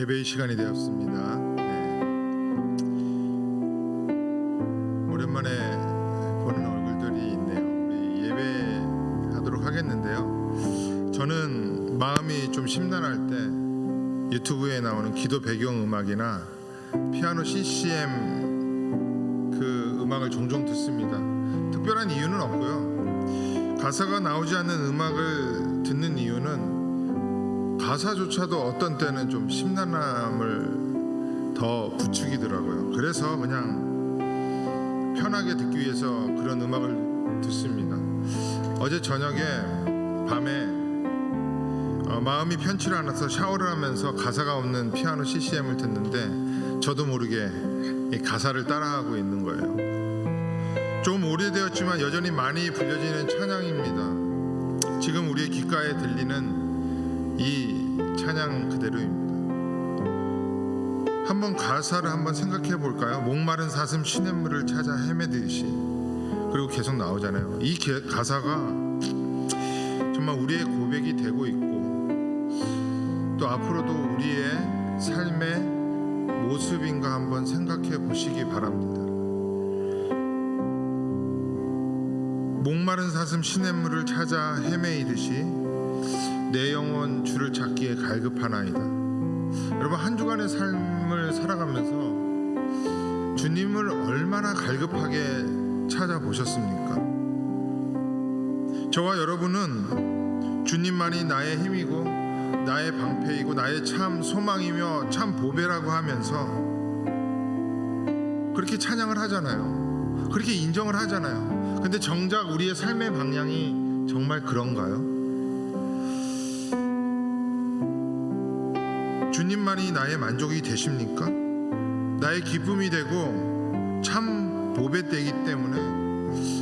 예배의 시간이 되었습니다. 오랜만에 보는 얼굴들이 있네요. 우리 예배하도록 하겠는데요. 저는 마음이 좀 심란할 때 유튜브에 나오는 기도 배경 음악이나 피아노 CCM 그 음악을 종종 듣습니다. 특별한 이유는 없고요. 가사가 나오지 않는 음악을 듣는 이유는 가사조차도 어떤 때는 좀 심란함을 더 부추기더라고요. 그래서 그냥 편하게 듣기 위해서 그런 음악을 듣습니다. 어제 저녁에 밤에 마음이 편치 않아서 샤워를 하면서 가사가 없는 피아노 CCM을 듣는데 저도 모르게 이 가사를 따라하고 있는 거예요. 좀 오래되었지만 여전히 많이 불려지는 찬양입니다. 지금 우리의 귓가에 들리는 이 찬양 그대로입니다. 한번 가사를 한번 생각해 볼까요? 목마른 사슴 시냇물을 찾아 헤매듯이, 그리고 계속 나오잖아요. 이 가사가 정말 우리의 고백이 되고 있고 또 앞으로도 우리의 삶의 모습인가 한번 생각해 보시기 바랍니다. 목마른 사슴 시냇물을 찾아 헤매이듯이 내 영혼 주를 찾기에 갈급하나이다. 여러분, 한 주간의 삶을 살아가면서 주님을 얼마나 갈급하게 찾아보셨습니까? 저와 여러분은 주님만이 나의 힘이고 나의 방패이고 나의 참 소망이며 참 보배라고 하면서 그렇게 찬양을 하잖아요. 그렇게 인정을 하잖아요. 근데 정작 우리의 삶의 방향이 정말 그런가요? 주님만이 나의 만족이 되십니까? 나의 기쁨이 되고 참 보배되기 때문에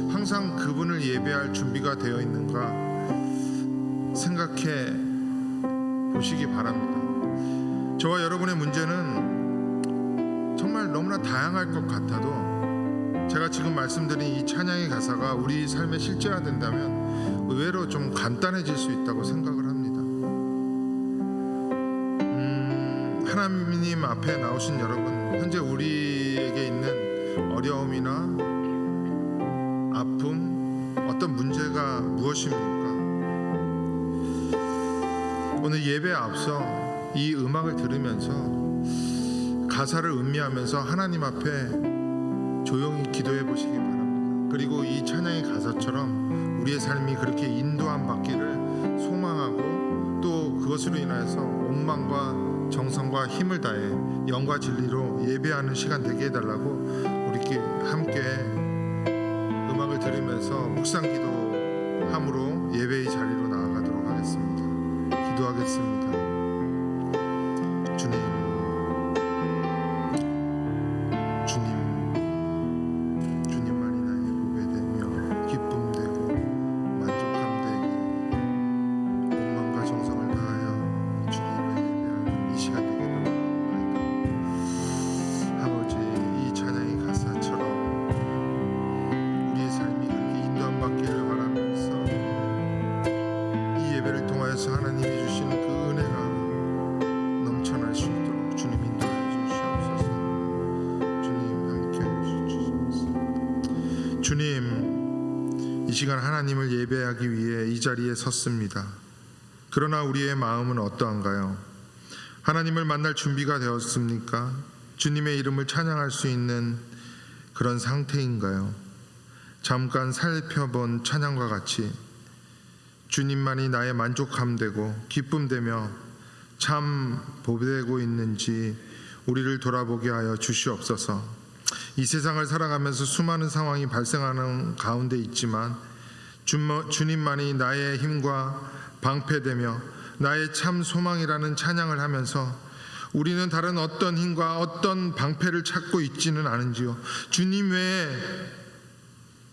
항상 그분을 예배할 준비가 되어 있는가 생각해 보시기 바랍니다. 저와 여러분의 문제는 정말 너무나 다양할 것 같아도 제가 지금 말씀드린 이 찬양의 가사가 우리 삶에 실제화된다면 의외로 좀 간단해질 수 있다고 생각을 합니다. 하나님 앞에 나오신 여러분, 현재 우리에게 있는 어려움이나 아픔, 어떤 문제가 무엇입니까? 오늘 예배에 앞서 이 음악을 들으면서 가사를 음미하면서 하나님 앞에 조용히 기도해 보시기 바랍니다. 그리고 이 찬양의 가사처럼 우리의 삶이 그렇게 인도함 받기를 소망하고 또 그것으로 인하여서 옥망과 정성과 힘을 다해 영과 진리로 예배하는 시간 되게 해달라고 우리끼리 함께 음악을 들으면서 묵상 기도함으로 예배의 자리로 나아가도록 하겠습니다. 기도하겠습니다. 주님만이 나의 보배되며 기쁨되고 만족함 되기, 옥망과 정성을 다하여 주님을 예배하는 이 시간 되기를 원하옵나이다. 아버지, 이 찬양의 가사처럼 우리의 삶이 그렇게 인도함 받기를 바라면서 이 예배를 통하여서 하나님이 주시는 그 은혜가 넘쳐날 수 있도록 주님 인도해 주시옵소서. 주님 함께해 주시옵소서. 주님, 이 시간 하나님을 예배하기 위해 이 자리에 섰습니다. 그러나 우리의 마음은 어떠한가요? 하나님을 만날 준비가 되었습니까? 주님의 이름을 찬양할 수 있는 그런 상태인가요? 잠깐 살펴본 찬양과 같이 주님만이 나의 만족함 되고 기쁨 되며 참 보배되고 있는지 우리를 돌아보게 하여 주시옵소서. 이 세상을 살아가면서 수많은 상황이 발생하는 가운데 있지만 주님만이 나의 힘과 방패되며 나의 참 소망이라는 찬양을 하면서 우리는 다른 어떤 힘과 어떤 방패를 찾고 있지는 않은지요. 주님 외에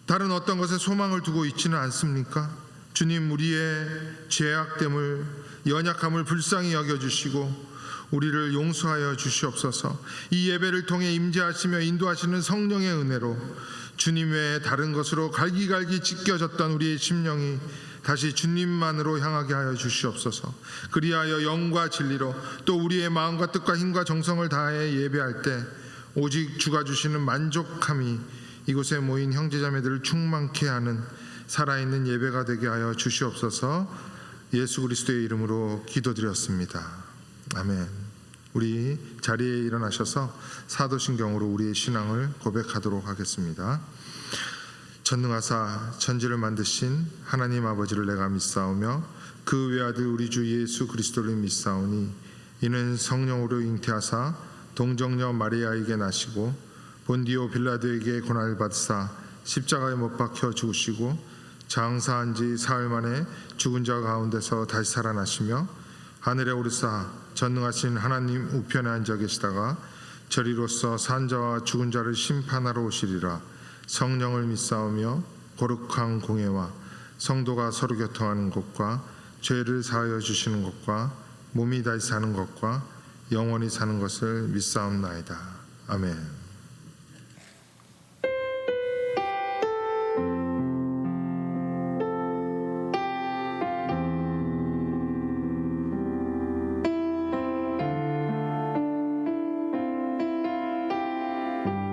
다른 어떤 것에 소망을 두고 있지는 않습니까? 주님, 우리의 죄악됨을, 연약함을 불쌍히 여겨주시고 우리를 용서하여 주시옵소서. 이 예배를 통해 임재하시며 인도하시는 성령의 은혜로 주님 외에 다른 것으로 갈기갈기 찢겨졌던 우리의 심령이 다시 주님만으로 향하게 하여 주시옵소서. 그리하여 영과 진리로 또 우리의 마음과 뜻과 힘과 정성을 다해 예배할 때 오직 주가 주시는 만족함이 이곳에 모인 형제자매들을 충만케 하는 살아있는 예배가 되게 하여 주시옵소서. 예수 그리스도의 이름으로 기도드렸습니다. 아멘. 우리 자리에 일어나셔서 사도신경으로 우리의 신앙을 고백하도록 하겠습니다. 전능하사 천지를 만드신 하나님 아버지를 내가 믿사오며 그 외아들 우리 주 예수 그리스도를 믿사오니 이는 성령으로 잉태하사 동정녀 마리아에게 나시고 본디오 빌라도에게 고난을 받으사 십자가에 못 박혀 죽으시고 장사한 지 사흘 만에 죽은 자 가운데서 다시 살아나시며 하늘에 오르사 전능하신 하나님 우편에 앉아 계시다가 저리로서 산 자와 죽은 자를 심판하러 오시리라. 성령을 믿사오며 거룩한 공예와 성도가 서로 교통하는 것과 죄를 사하여 주시는 것과 몸이 다시 사는 것과 영원히 사는 것을 믿사옵나이다. 아멘.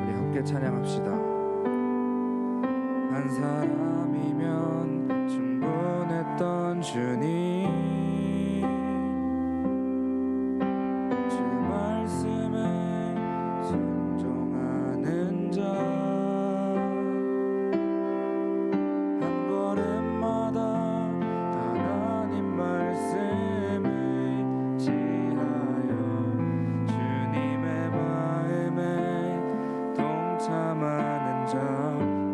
우리 함께 찬양합시다. 한 사람이면 충분했던 주님, 주 말씀에 순종하는 자, 한 걸음마다 하나님 말씀에 지하여 주님의 마음에 동참하는 자.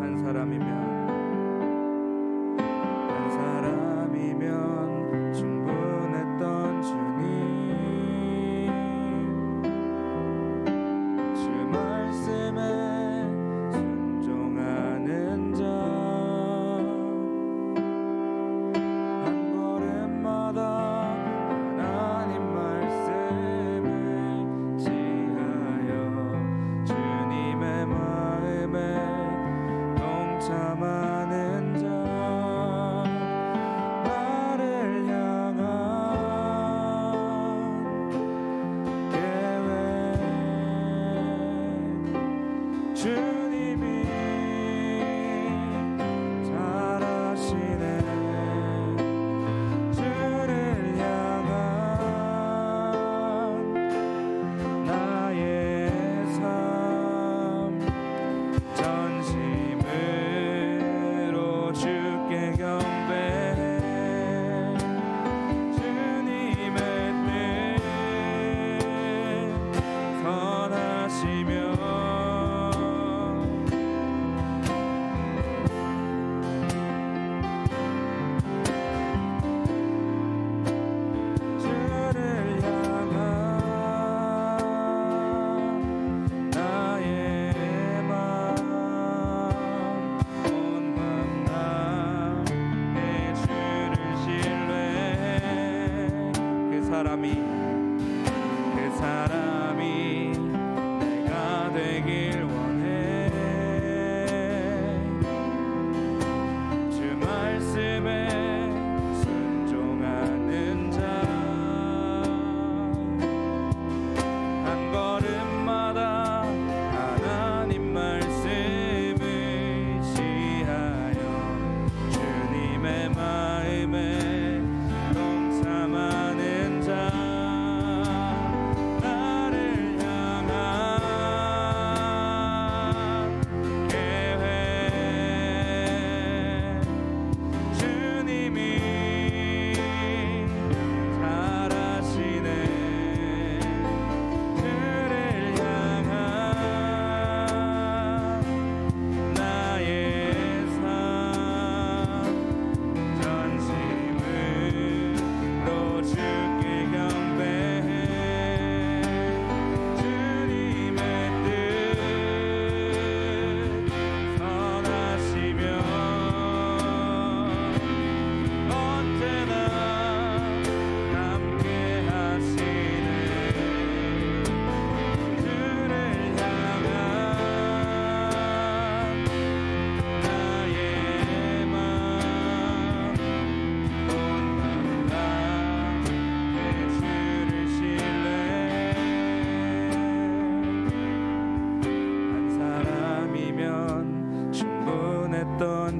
한 사람이면 충분했던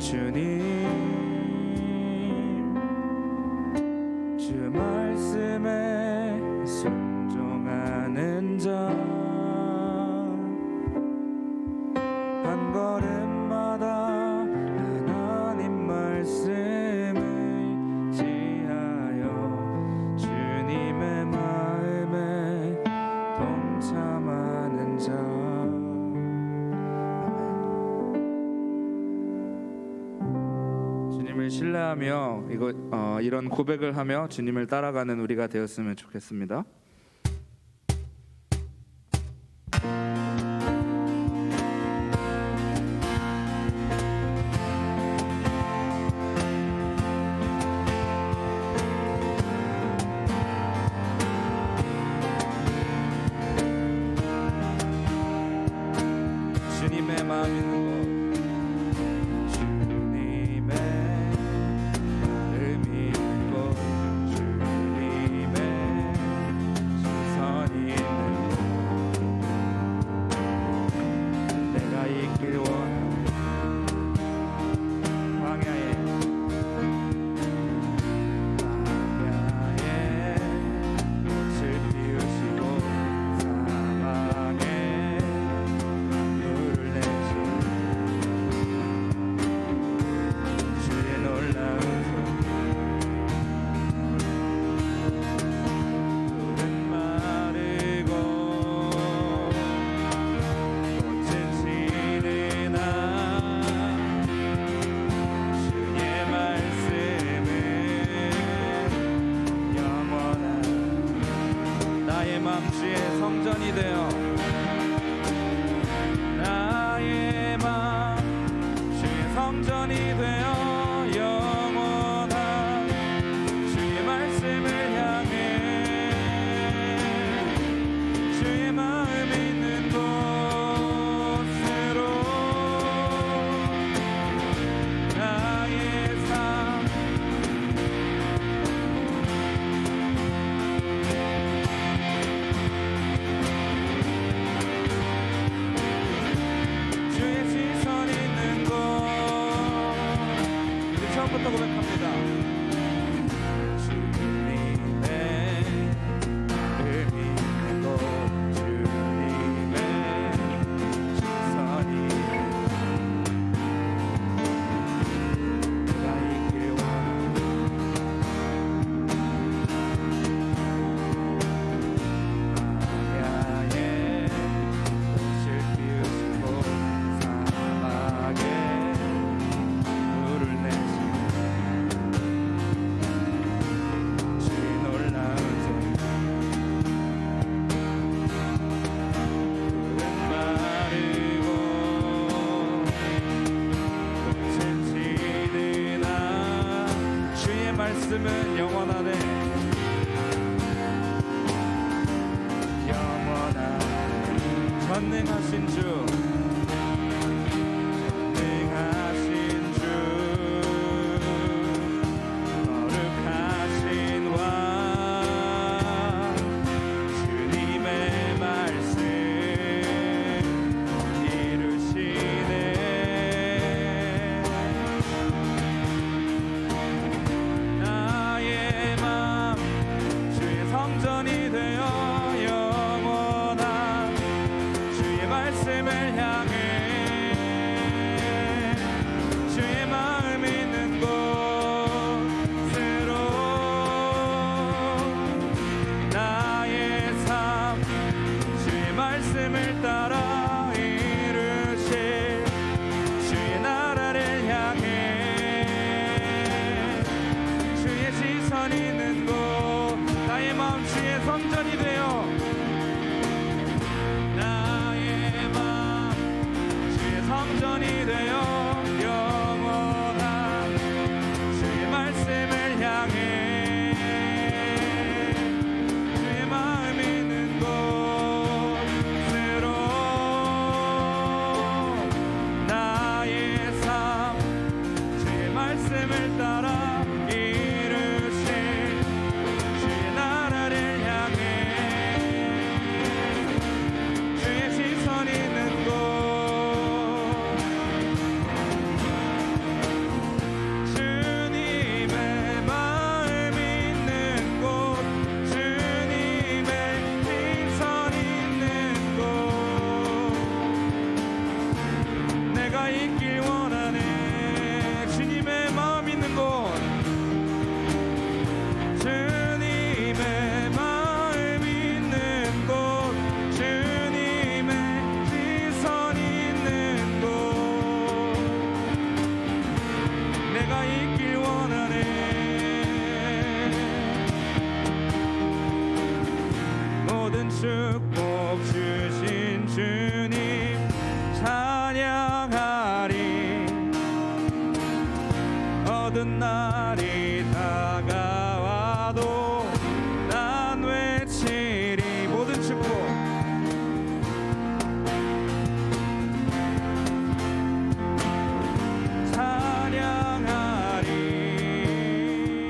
주님 주 말씀에 순종하는 자 한 걸음마다 하나님 말씀을 지하여 주님의 마음에 동참하는 자. 아멘. 주님을 신뢰하며 이런 고백을 하며 주님을 따라가는 우리가 되었으면 좋겠습니다. 주님의 마음 있는 곳 주님의 마음 있는 곳 주님의 시선이 있는 곳 내가 있길 원하는 광야에 꽃을 피우시고 사막에 물을 내시고 주의 놀라운 손 푸른 마르고 꽃은 지느나 주의 말씀은 영원한 나의 맘 주의 성전이 되어 나의 맘 주의 성전이 되어 영원한 주의 말씀을 향해 주의 마음 있는 곳으로 나의 삶 주의 시선 있는 곳 우리 처음부터 고백합니다. 주님의 의미 있는 곳 주님의 시선이 내가 있길 원하는 광야에 꽃을 피우시고 사막에 물을 내시고 주의 놀라운 손 푸른 마르고 꽃은 지느나 주의 말씀은 영원하네 영원한 전능하신 주 전능하신 주 거룩하신 왕 주님의 말씀 이루시네 나의 맘 주의 성전이 되어 영원한 주의 말씀을 향해 주의 마음 있는 곳으로 나의 삶 주의 말씀을 따라 이루실 주의 나라를 향해 주의 시선 있는 곳 나의 마음 주의 성전이 되어 나의 맘 주의 성전이 되어 영원한 주의 말씀을 향해 주의 마음 있는 곳으로 나의 삶 주의 말씀을 따라 이루실 주의 나라를 향해 주의 시선 있는 곳 모든 날이 다가와도 난 외치리 모든 축복 찬양하리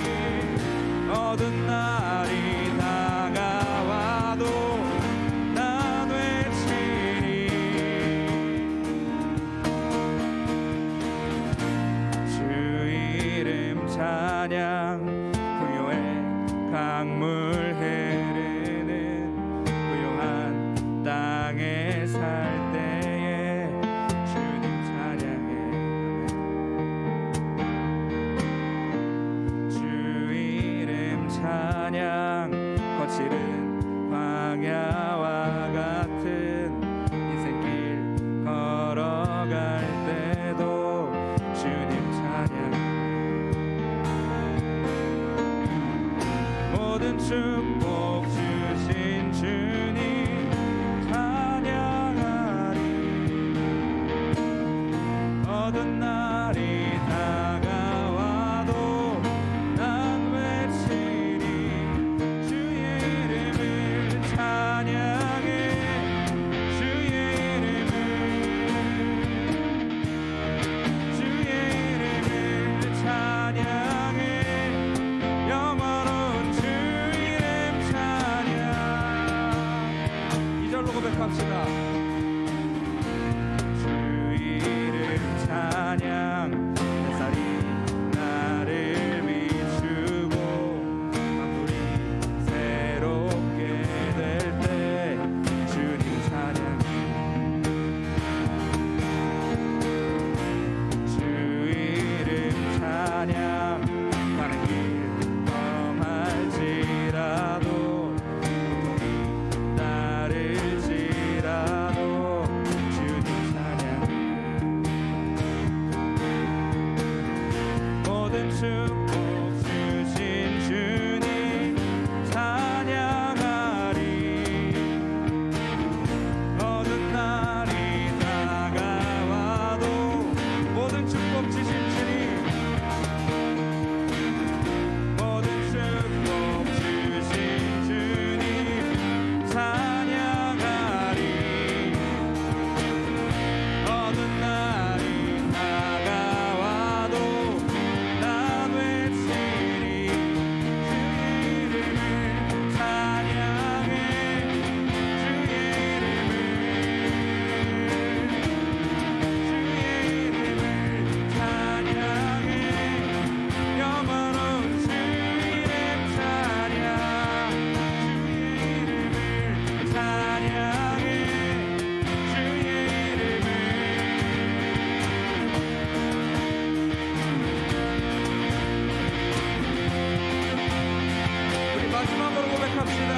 모든 날이 다가와도 난 외치리 주 이름 찬양 부요의 강물 흐르는 부요한 땅에 살 때에 주님 찬양해 주 이름 찬양 거칠은 광야와 같은 인생길 걸어갈 때도 주님 찬양 모든 축복 주신 주님 찬양하리 모든 날이 다가와도 난 외치리 주의 이름을 찬양해 주의 이름을 찬양해 영원한 주 이름 찬양 2절로 고백합시다 주 이름 찬양 햇살이 나를 비추고 만물이 새롭게 될 때 주님 찬양 주 이름 찬양 가는 길 험할지라도 고통이 따를지라도 주님 찬양 모든 축복 주신 주님 찬양하리 모든 날이 다가와도 모든 축복 주신 주님 모든 축복 주신 주님 찬양하리 모든 날이 다가와도 난 외치리 주의 이름을 찬양해 주의 이름을 찬양해 영원한 주 이름 찬양 주의 이름을 찬양해 주의 이름을 우리 마지막으로 고백합시다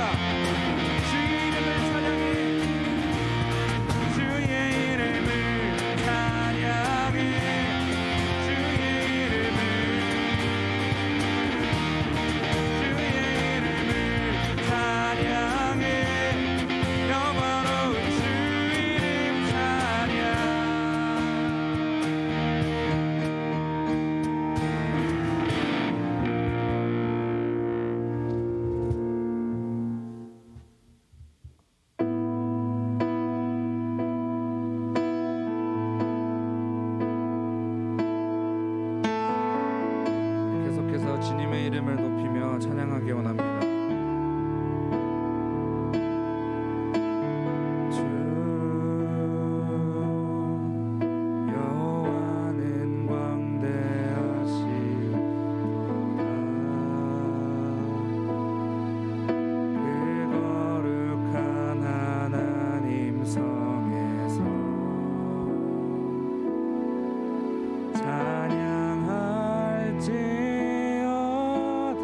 주 이름을 찬양해 주의 이름을 찬양해 주의 이름을 찬양해 영원한 주 이름 찬양 계속해서 주님의 이름을 높이며 찬양하기 원합니다. 주 여호와는 광대하시도다 그 거룩한 하나님 성에서 찬양할지어다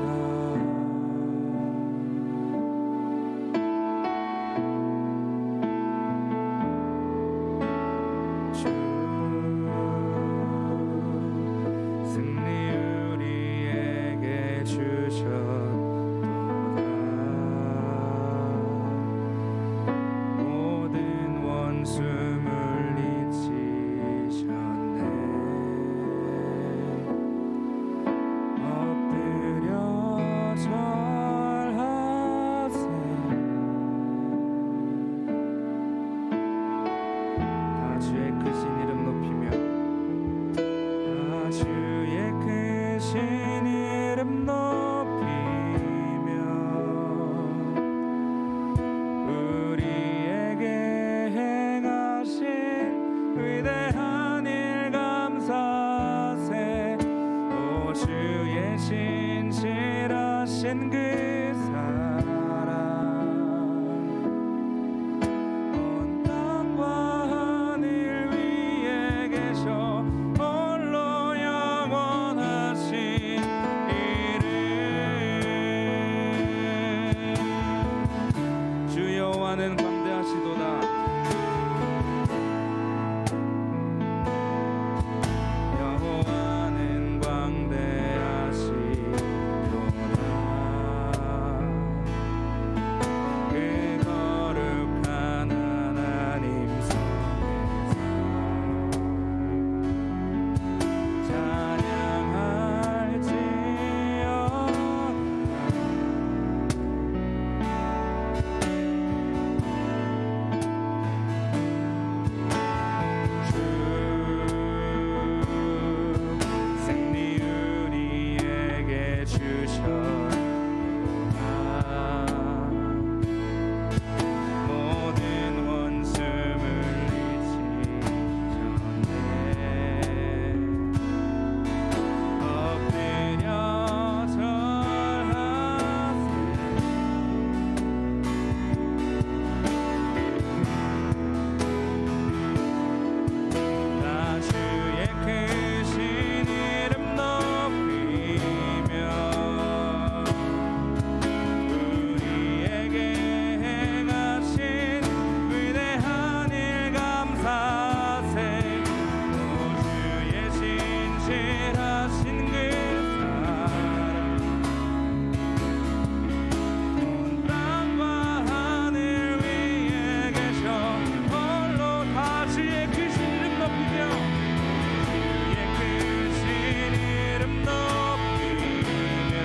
주의 신실하신 그 사랑 온 땅과 하늘 위에 계셔 홀로 영원하신 이름 주 여호와는 광대하시도다 여호와는 광대하시도다 그 거룩한 하나님 성에서 찬양할지어다 승리 우리에게 주셨다 모든 원수 물리치 전에 엎드려 절하세 나 주의 크신 이름 높이며 우리에게 행하신 위대한 일 감사하세 오 주의 신실하신 그 사랑 온 땅과 하늘 위에 계셔 홀로 다 주의 크신 이름 높이며 주의 크신 이름 높이며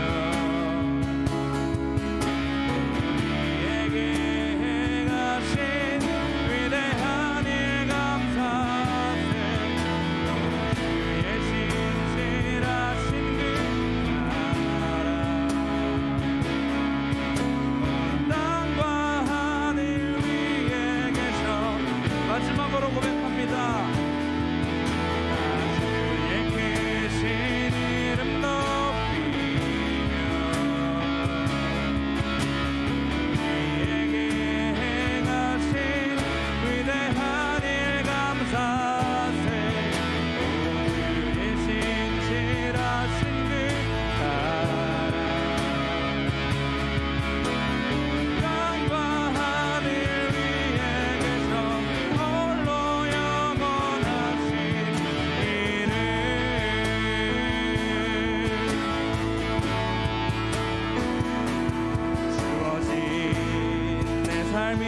우리에게 행하신 위대한 일 감사하세 주의 신실하신 그 사랑 온 땅과 하늘 위에 계셔 마지막으로 고백합니다 주의 크신 이름 높이며 우리에게 행하신 위대한 일 감사하세 주의 신실하신 그 사랑 땅과 하늘 위에 계셔 홀로 영원하신 이름 주어진 내 삶이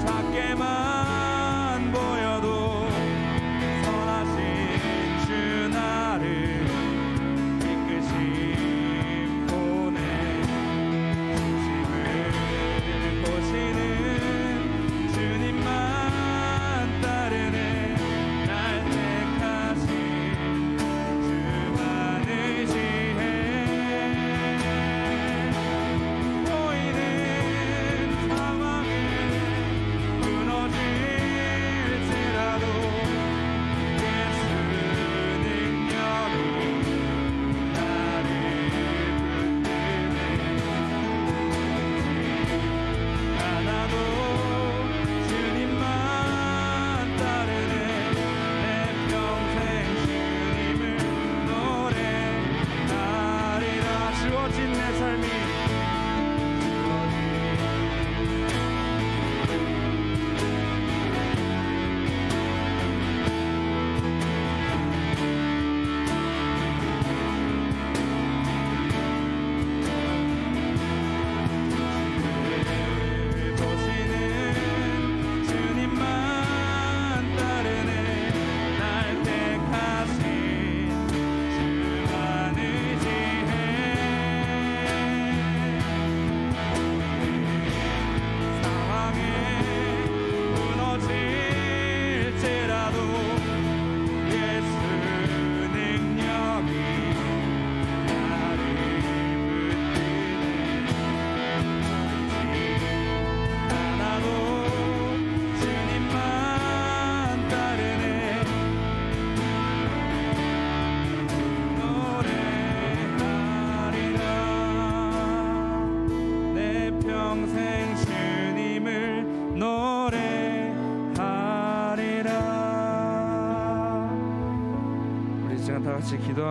작게만 보여도 선하신 주 나를 이끄신 보내 중심을 보시는 주님만 따르네 날 택하신 주만의 지혜 보이는 상황을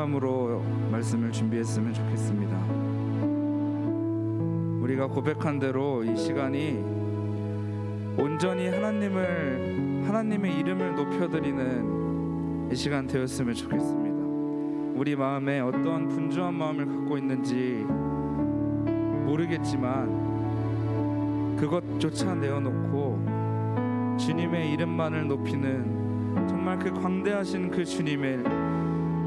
기도함으로 말씀을 준비했으면 좋겠습니다. 우리가 고백한 대로 이 시간이 온전히 하나님의 이름을 높여드리는 이 시간 되었으면 좋겠습니다. 우리 마음에 어떤 분주한 마음을 갖고 있는지 모르겠지만 그것조차 내어놓고 주님의 이름만을 높이는 정말 그 광대하신 그 주님의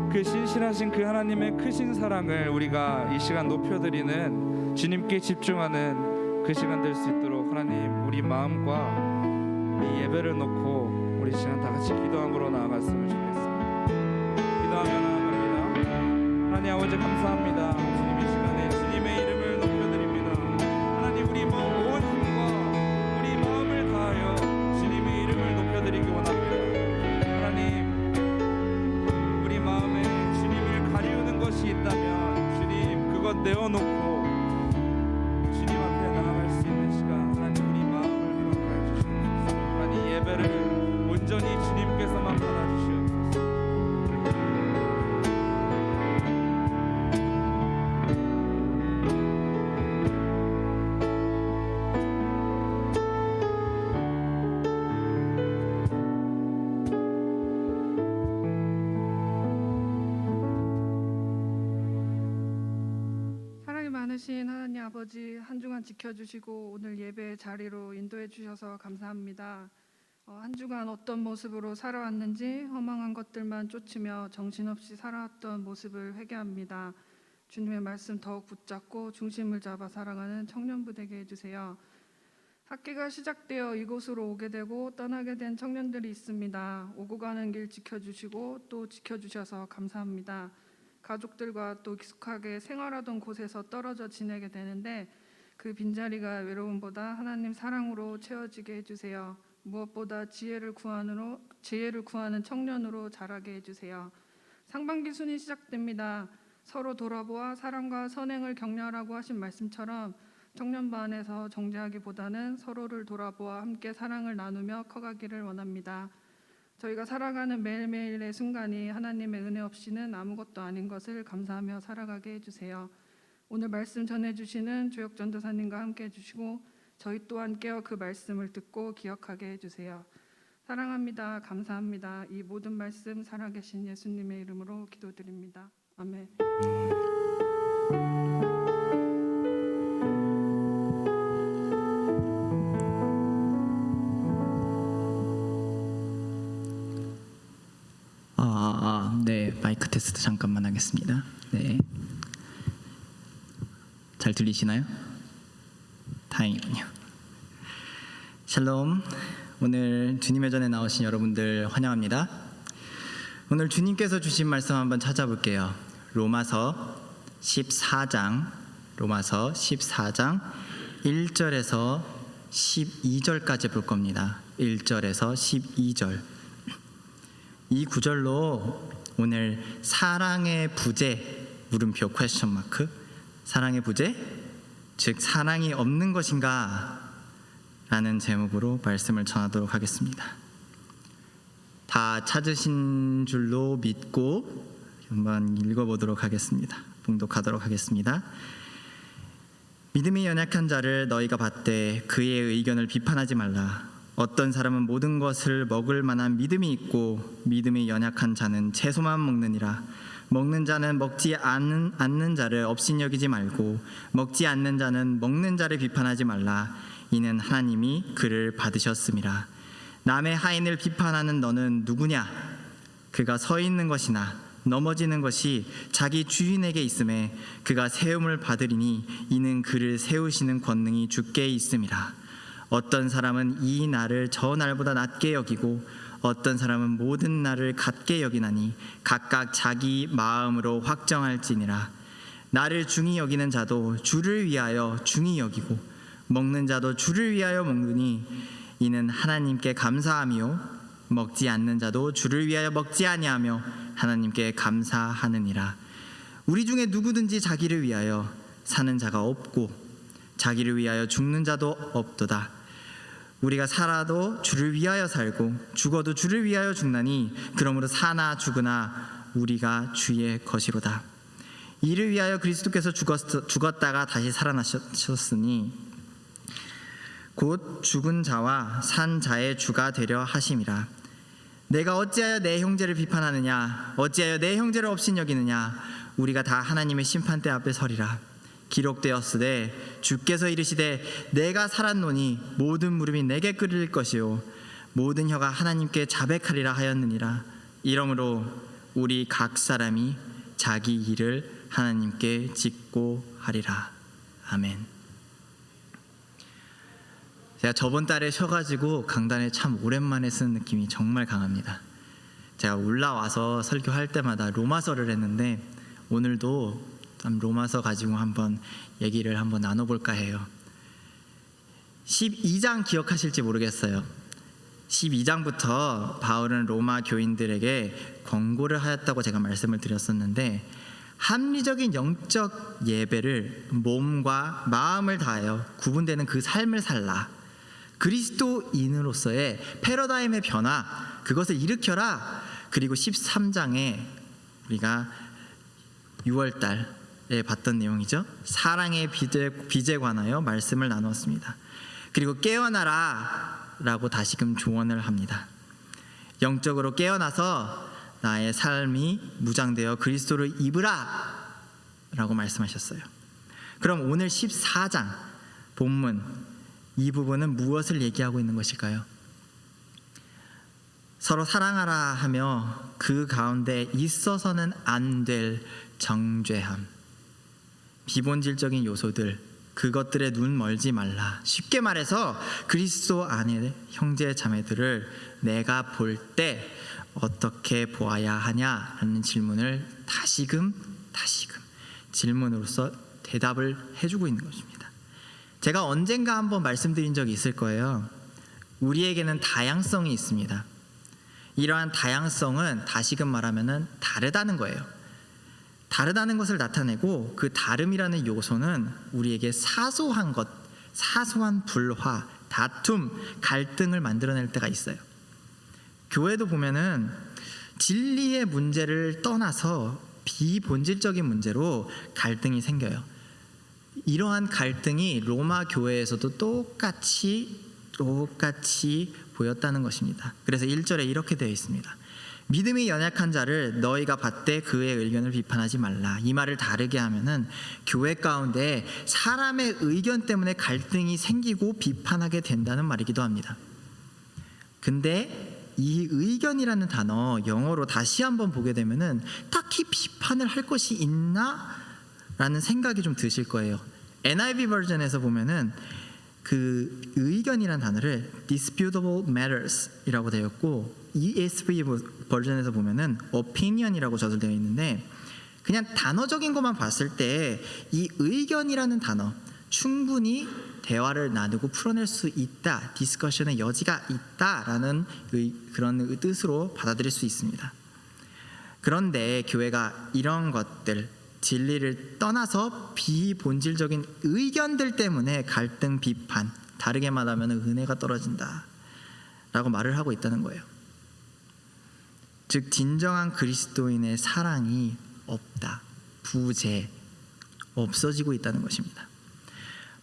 그 신실하신 그 하나님의 크신 사랑을 우리가 이 시간 높여드리는 주님께 집중하는 그 시간 될 수 있도록 하나님 우리 마음과 이 예배를 놓고 우리 시간 다 같이 기도함으로 나아갔으면 좋겠습니다. 기도하며 나아갑니다. 하나님 아버지 감사합니다. 주님 이 시간에 주님의 이름을 높여드립니다. 하나님 우리 온 힘과 우리 마음을 다하여 주님의 이름을 높여드리기 원합니다. 하나님 우리 마음에 주님을 가리우는 것이 있다면 주님 그것 내어놓고 주님 앞에 나아갈 수 있는 시간 하나님 우리 마음을 허락하여 주시옵소서. 하나님 예배를 온전히 주님께서만 받아주시옵소서. 사랑이 많으신 하나님 아버지, 한 주간 지켜주시고 오늘 예배 자리로 인도해 주셔서 감사합니다. 한 주간 어떤 모습으로 살아왔는지 허망한 것들만 쫓으며 정신없이 살아왔던 모습을 회개합니다. 주님의 말씀 더욱 붙잡고 중심을 잡아 살아가는 청년부 되게 해주세요. 학기가 시작되어 이곳으로 오게 되고 떠나게 된 청년들이 있습니다. 오고 가는 길 지켜주시고 또 지켜주셔서 감사합니다. 가족들과 또 익숙하게 생활하던 곳에서 떨어져 지내게 되는데 그 빈자리가 외로움보다 하나님 사랑으로 채워지게 해주세요. 무엇보다 지혜를 구하는 청년으로 자라게 해주세요. 상반기 순이 시작됩니다. 서로 돌아보아 사랑과 선행을 격려하라고 하신 말씀처럼 청년부 안에서 정죄하기보다는 서로를 돌아보아 함께 사랑을 나누며 커가기를 원합니다. 저희가 살아가는 매일매일의 순간이 하나님의 은혜 없이는 아무것도 아닌 것을 감사하며 살아가게 해주세요. 오늘 말씀 전해주시는 조혁 전도사님과 함께 해주시고 저희 또한 깨어 그 말씀을 듣고 기억하게 해주세요. 사랑합니다. 감사합니다. 이 모든 말씀 살아계신 예수님의 이름으로 기도드립니다. 아멘. 네, 마이크 테스트 잠깐만 하겠습니다. 네, 잘 들리시나요? 다행이군요. 샬롬. 오늘 주님의 전에 나오신 여러분들 환영합니다. 오늘 주님께서 주신 말씀 한번 찾아볼게요. 로마서 14장 1절에서 12절까지 볼 겁니다. 1절에서 12절. 이 구절로 오늘 사랑의 부재 물음표 퀘스천 마크 사랑의 부재 즉 사랑이 없는 것인가 라는 제목으로 말씀을 전하도록 하겠습니다. 다 찾으신 줄로 믿고 한번 읽어보도록 하겠습니다. 봉독하도록 하겠습니다. 믿음이 연약한 자를 너희가 받되 그의 의견을 비판하지 말라. 어떤 사람은 모든 것을 먹을 만한 믿음이 있고 믿음이 연약한 자는 채소만 먹느니라. 먹는 자는 먹지 않는 자를 업신여기지 말고 먹지 않는 자는 먹는 자를 비판하지 말라. 이는 하나님이 그를 받으셨음이라. 남의 하인을 비판하는 너는 누구냐? 그가 서 있는 것이나 넘어지는 것이 자기 주인에게 있음에 그가 세움을 받으리니 이는 그를 세우시는 권능이 주께 있음이라. 어떤 사람은 이 날을 저 날보다 낮게 여기고 어떤 사람은 모든 날을 같게 여기나니 각각 자기 마음으로 확정할지니라. 나를 중히 여기는 자도 주를 위하여 중히 여기고 먹는 자도 주를 위하여 먹느니 이는 하나님께 감사하며 먹지 않는 자도 주를 위하여 먹지 아니하며 하나님께 감사하느니라. 우리 중에 누구든지 자기를 위하여 사는 자가 없고 자기를 위하여 죽는 자도 없도다. 우리가 살아도 주를 위하여 살고 죽어도 주를 위하여 죽나니 그러므로 사나 죽으나 우리가 주의 것이로다. 이를 위하여 그리스도께서 죽었다가 다시 살아나셨으니 곧 죽은 자와 산 자의 주가 되려 하심이라. 내가 어찌하여 내 형제를 비판하느냐? 어찌하여 내 형제를 업신여기느냐? 우리가 다 하나님의 심판대 앞에 서리라. 기록되었으되 주께서 이르시되 내가 살았노니 모든 무릎이 내게 꿇릴 것이요 모든 혀가 하나님께 자백하리라 하였느니라. 이러므로 우리 각 사람이 자기 일을 하나님께 짓고 하리라. 아멘. 제가 저번 달에 쉬어가지고 강단에 참 오랜만에 쓰는 느낌이 정말 강합니다. 제가 올라와서 설교할 때마다 로마서를 했는데 오늘도 참 로마서 가지고 한번 얘기를 한번 나눠볼까 해요. 12장 기억하실지 모르겠어요. 12장부터 바울은 로마 교인들에게 권고를 하였다고 제가 말씀을 드렸었는데, 합리적인 영적 예배를 몸과 마음을 다하여 구분되는 그 삶을 살라. 그리스도인으로서의 패러다임의 변화, 그것을 일으켜라. 그리고 13장에 우리가 6월달에 봤던 내용이죠. 사랑의 빚에 관하여 말씀을 나누었습니다. 그리고 깨어나라 라고 다시금 조언을 합니다. 영적으로 깨어나서 나의 삶이 무장되어 그리스도를 입으라 라고 말씀하셨어요. 그럼 오늘 14장 본문 이 부분은 무엇을 얘기하고 있는 것일까요? 서로 사랑하라 하며 그 가운데 있어서는 안 될 정죄함, 비본질적인 요소들, 그것들에 눈 멀지 말라. 쉽게 말해서 그리스도 안에 형제 자매들을 내가 볼 때 어떻게 보아야 하냐라는 질문을 다시금 질문으로서 대답을 해주고 있는 것입니다. 제가 언젠가 한번 말씀드린 적이 있을 거예요. 우리에게는 다양성이 있습니다. 이러한 다양성은 다시금 말하면 다르다는 거예요. 다르다는 것을 나타내고, 그 다름이라는 요소는 우리에게 사소한 것, 사소한 불화, 다툼, 갈등을 만들어낼 때가 있어요. 교회도 보면은 진리의 문제를 떠나서 비본질적인 문제로 갈등이 생겨요. 이러한 갈등이 로마 교회에서도 똑같이 보였다는 것입니다. 그래서 1절에 이렇게 되어 있습니다. 믿음이 연약한 자를 너희가 받되 그의 의견을 비판하지 말라. 이 말을 다르게 하면은 교회 가운데 사람의 의견 때문에 갈등이 생기고 비판하게 된다는 말이기도 합니다. 근데 이 의견이라는 단어 영어로 다시 한번 보게 되면은 딱히 비판을 할 것이 있나? 라는 생각이 좀 드실 거예요. NIV 버전에서 보면은 그 의견이라는 단어를 disputable matters 이라고 되어 있고, ESV 버전에서 보면은 opinion이라고 저술되어 있는데, 그냥 단어적인 것만 봤을 때 이 의견이라는 단어 충분히 대화를 나누고 풀어낼 수 있다, 디스커션의 여지가 있다라는 그런 뜻으로 받아들일 수 있습니다. 그런데 교회가 이런 것들, 진리를 떠나서 비본질적인 의견들 때문에 갈등, 비판, 다르게 말하면 은혜가 떨어진다 라고 말을 하고 있다는 거예요. 즉 진정한 그리스도인의 사랑이 없다, 부재, 없어지고 있다는 것입니다.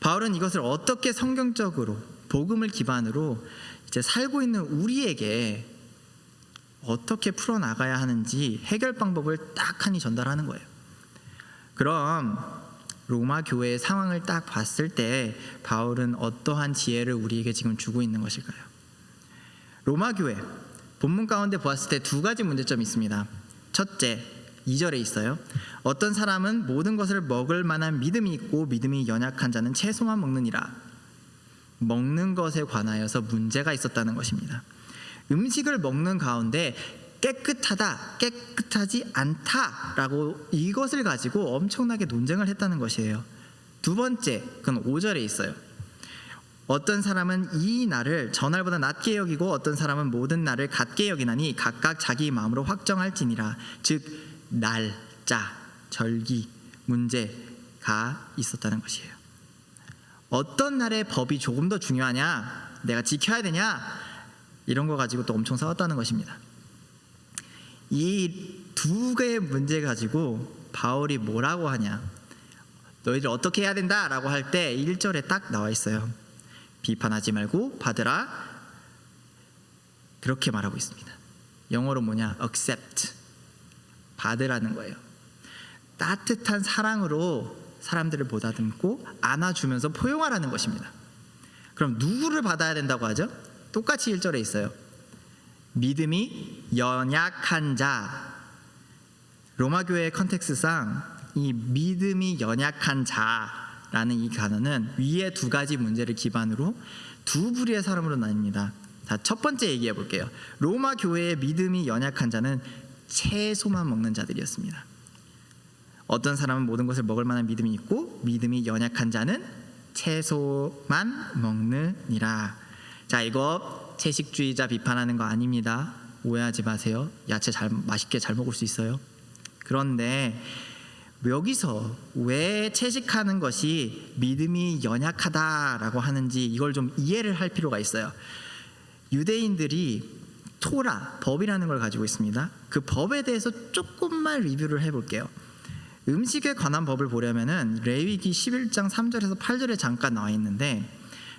바울은 이것을 어떻게 성경적으로 복음을 기반으로 이제 살고 있는 우리에게 어떻게 풀어나가야 하는지 해결 방법을 딱 하니 전달하는 거예요. 그럼 로마 교회의 상황을 딱 봤을 때 바울은 어떠한 지혜를 우리에게 지금 주고 있는 것일까요? 로마 교회 본문 가운데 보았을 때 두 가지 문제점이 있습니다. 첫째, 2절에 있어요. 어떤 사람은 모든 것을 먹을 만한 믿음이 있고 믿음이 연약한 자는 채소만 먹느니라. 먹는 것에 관하여서 문제가 있었다는 것입니다. 음식을 먹는 가운데 깨끗하다, 깨끗하지 않다라고 이것을 가지고 엄청나게 논쟁을 했다는 것이에요. 두 번째, 그건 5절에 있어요. 어떤 사람은 이 날을 전날보다 낮게 여기고 어떤 사람은 모든 날을 같게 여기나니 각각 자기 마음으로 확정할지니라. 즉 날짜, 절기, 문제가 있었다는 것이에요. 어떤 날의 법이 조금 더 중요하냐, 내가 지켜야 되냐, 이런 거 가지고 또 엄청 싸웠다는 것입니다. 이 두 개의 문제 가지고 바울이 뭐라고 하냐, 너희들 어떻게 해야 된다라고 할 때 1절에 딱 나와 있어요. 비판하지 말고 받으라, 그렇게 말하고 있습니다. 영어로 뭐냐, accept, 받으라는 거예요. 따뜻한 사랑으로 사람들을 보다듬고 안아주면서 포용하라는 것입니다. 그럼 누구를 받아야 된다고 하죠? 똑같이 1절에 있어요. 믿음이 연약한 자. 로마 교회의 컨텍스트상 이 믿음이 연약한 자라는 이 단어는 위에 두 가지 문제를 기반으로 두 부류의 사람으로 나뉩니다. 자, 첫 번째 얘기해 볼게요. 로마 교회의 믿음이 연약한 자는 채소만 먹는 자들이었습니다. 어떤 사람은 모든 것을 먹을 만한 믿음이 있고 믿음이 연약한 자는 채소만 먹느니라. 자, 이거 채식주의자 비판하는 거 아닙니다. 오해하지 마세요. 야채 맛있게 잘 먹을 수 있어요. 그런데 여기서 왜 채식하는 것이 믿음이 연약하다라고 하는지 이걸 좀 이해를 할 필요가 있어요. 유대인들이 토라, 법이라는 걸 가지고 있습니다. 그 법에 대해서 조금만 리뷰를 해볼게요. 음식에 관한 법을 보려면은 레위기 11장 3절에서 8절에 잠깐 나와 있는데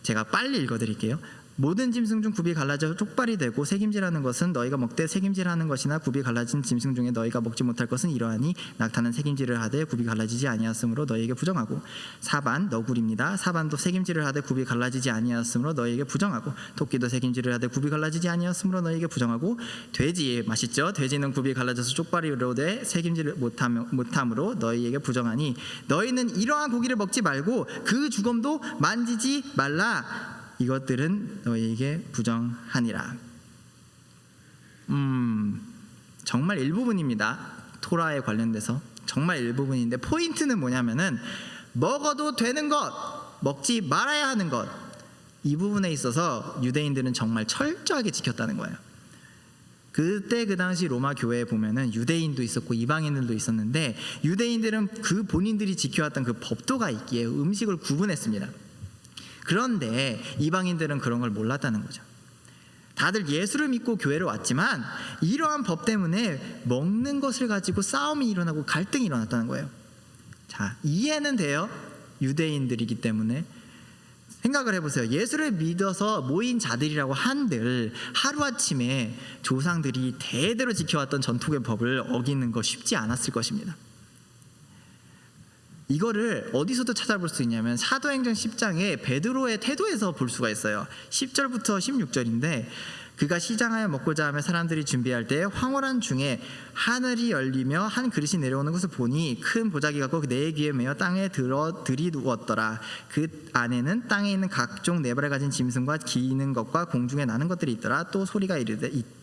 제가 빨리 읽어드릴게요. 모든 짐승 중 굽이 갈라져 쪽발이 되고 새김질하는 것은 너희가 먹되 새김질하는 것이나 굽이 갈라진 짐승 중에 너희가 먹지 못할 것은 이러하니 낙타는 새김질을 하되 굽이 갈라지지 아니하였으므로 너희에게 부정하고 사반 너구리입니다. 사반도 새김질을 하되 굽이 갈라지지 아니하였으므로 너희에게 부정하고 토끼도 새김질을 하되 굽이 갈라지지 아니하였으므로 너희에게 부정하고 돼지 맛있죠? 돼지는 굽이 갈라져서 쪽발이로 돼 새김질을 못함으로 너희에게 부정하니 너희는 이러한 고기를 먹지 말고 그 주검도 만지지 말라. 이것들은 너희에게 부정하니라. 정말 일부분입니다. 토라에 관련돼서 정말 일부분인데 포인트는 뭐냐면은 먹어도 되는 것, 먹지 말아야 하는 것, 이 부분에 있어서 유대인들은 정말 철저하게 지켰다는 거예요. 그때 그 당시 로마 교회에 보면은 유대인도 있었고 이방인들도 있었는데 유대인들은 그 본인들이 지켜왔던 그 법도가 있기에 음식을 구분했습니다. 그런데 이방인들은 그런 걸 몰랐다는 거죠. 다들 예수를 믿고 교회를 왔지만 이러한 법 때문에 먹는 것을 가지고 싸움이 일어나고 갈등이 일어났다는 거예요. 자, 이해는 돼요. 유대인들이기 때문에. 생각을 해보세요. 예수를 믿어서 모인 자들이라고 한들 하루아침에 조상들이 대대로 지켜왔던 전통의 법을 어기는 거 쉽지 않았을 것입니다. 이거를 어디서도 찾아볼 수 있냐면 사도행전 10장에 베드로의 태도에서 볼 수가 있어요. 10절부터 16절인데 그가 시장하여 먹고자 하며 사람들이 준비할 때 황홀한 중에 하늘이 열리며 한 그릇이 내려오는 것을 보니 큰 보자기 같고 네 귀에 매어 땅에 들이누웠더라. 그 안에는 땅에 있는 각종 네 발을 가진 짐승과 기는 것과 공중에 나는 것들이 있더라. 또 소리가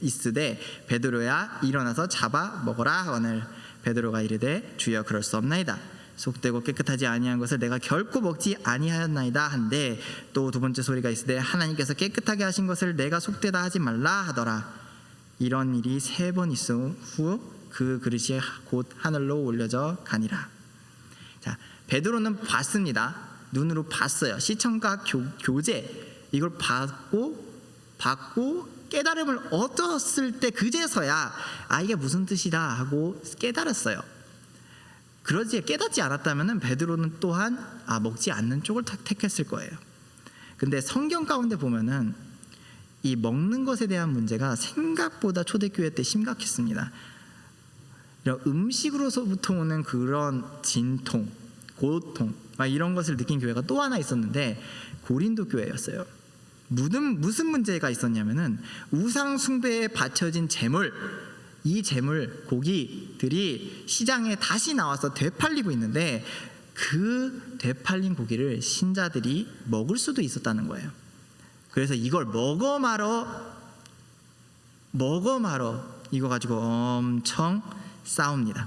있으되 베드로야 일어나서 잡아 먹어라 하거늘 베드로가 이르되 주여 그럴 수 없나이다. 속되고 깨끗하지 아니한 것을 내가 결코 먹지 아니하였나이다 한데 또 두 번째 소리가 있으되 하나님께서 깨끗하게 하신 것을 내가 속되다 하지 말라 하더라. 이런 일이 3번 있은 후 그 그릇이 곧 하늘로 올려져 가니라. 자, 베드로는 봤습니다. 눈으로 봤어요. 시청각 교제 이걸 받고 깨달음을 얻었을 때 그제서야 이게 무슨 뜻이다 하고 깨달았어요. 그러지 깨닫지 않았다면 베드로는 또한 먹지 않는 쪽을 택했을 거예요. 근데 성경 가운데 보면은 이 먹는 것에 대한 문제가 생각보다 초대교회 때 심각했습니다. 이런 음식으로서부터 오는 그런 진통, 고통 이런 것을 느낀 교회가 또 하나 있었는데 고린도 교회였어요. 무슨 문제가 있었냐면은 우상 숭배에 바쳐진 제물, 이 제물 고기들이 시장에 다시 나와서 되팔리고 있는데 그 되팔린 고기를 신자들이 먹을 수도 있었다는 거예요. 그래서 이걸 먹어 말어 이거 가지고 엄청 싸웁니다.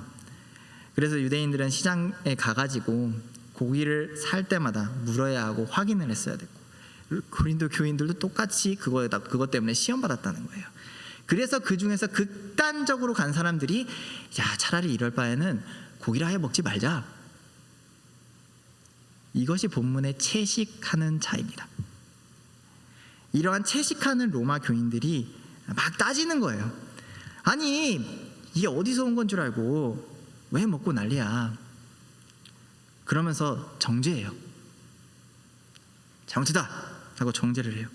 그래서 유대인들은 시장에 가가지고 고기를 살 때마다 물어야 하고 확인을 했어야 됐고 고린도 교인들도 똑같이 그것 때문에 시험 받았다는 거예요. 그래서 그 중에서 극단적으로 간 사람들이 차라리 이럴 바에는 고기를 아예 먹지 말자. 이것이 본문의 채식하는 자입니다. 이러한 채식하는 로마 교인들이 막 따지는 거예요. 아니 이게 어디서 온 건 줄 알고 왜 먹고 난리야. 그러면서 정죄해요. 잘못이다 하고 정죄를 해요.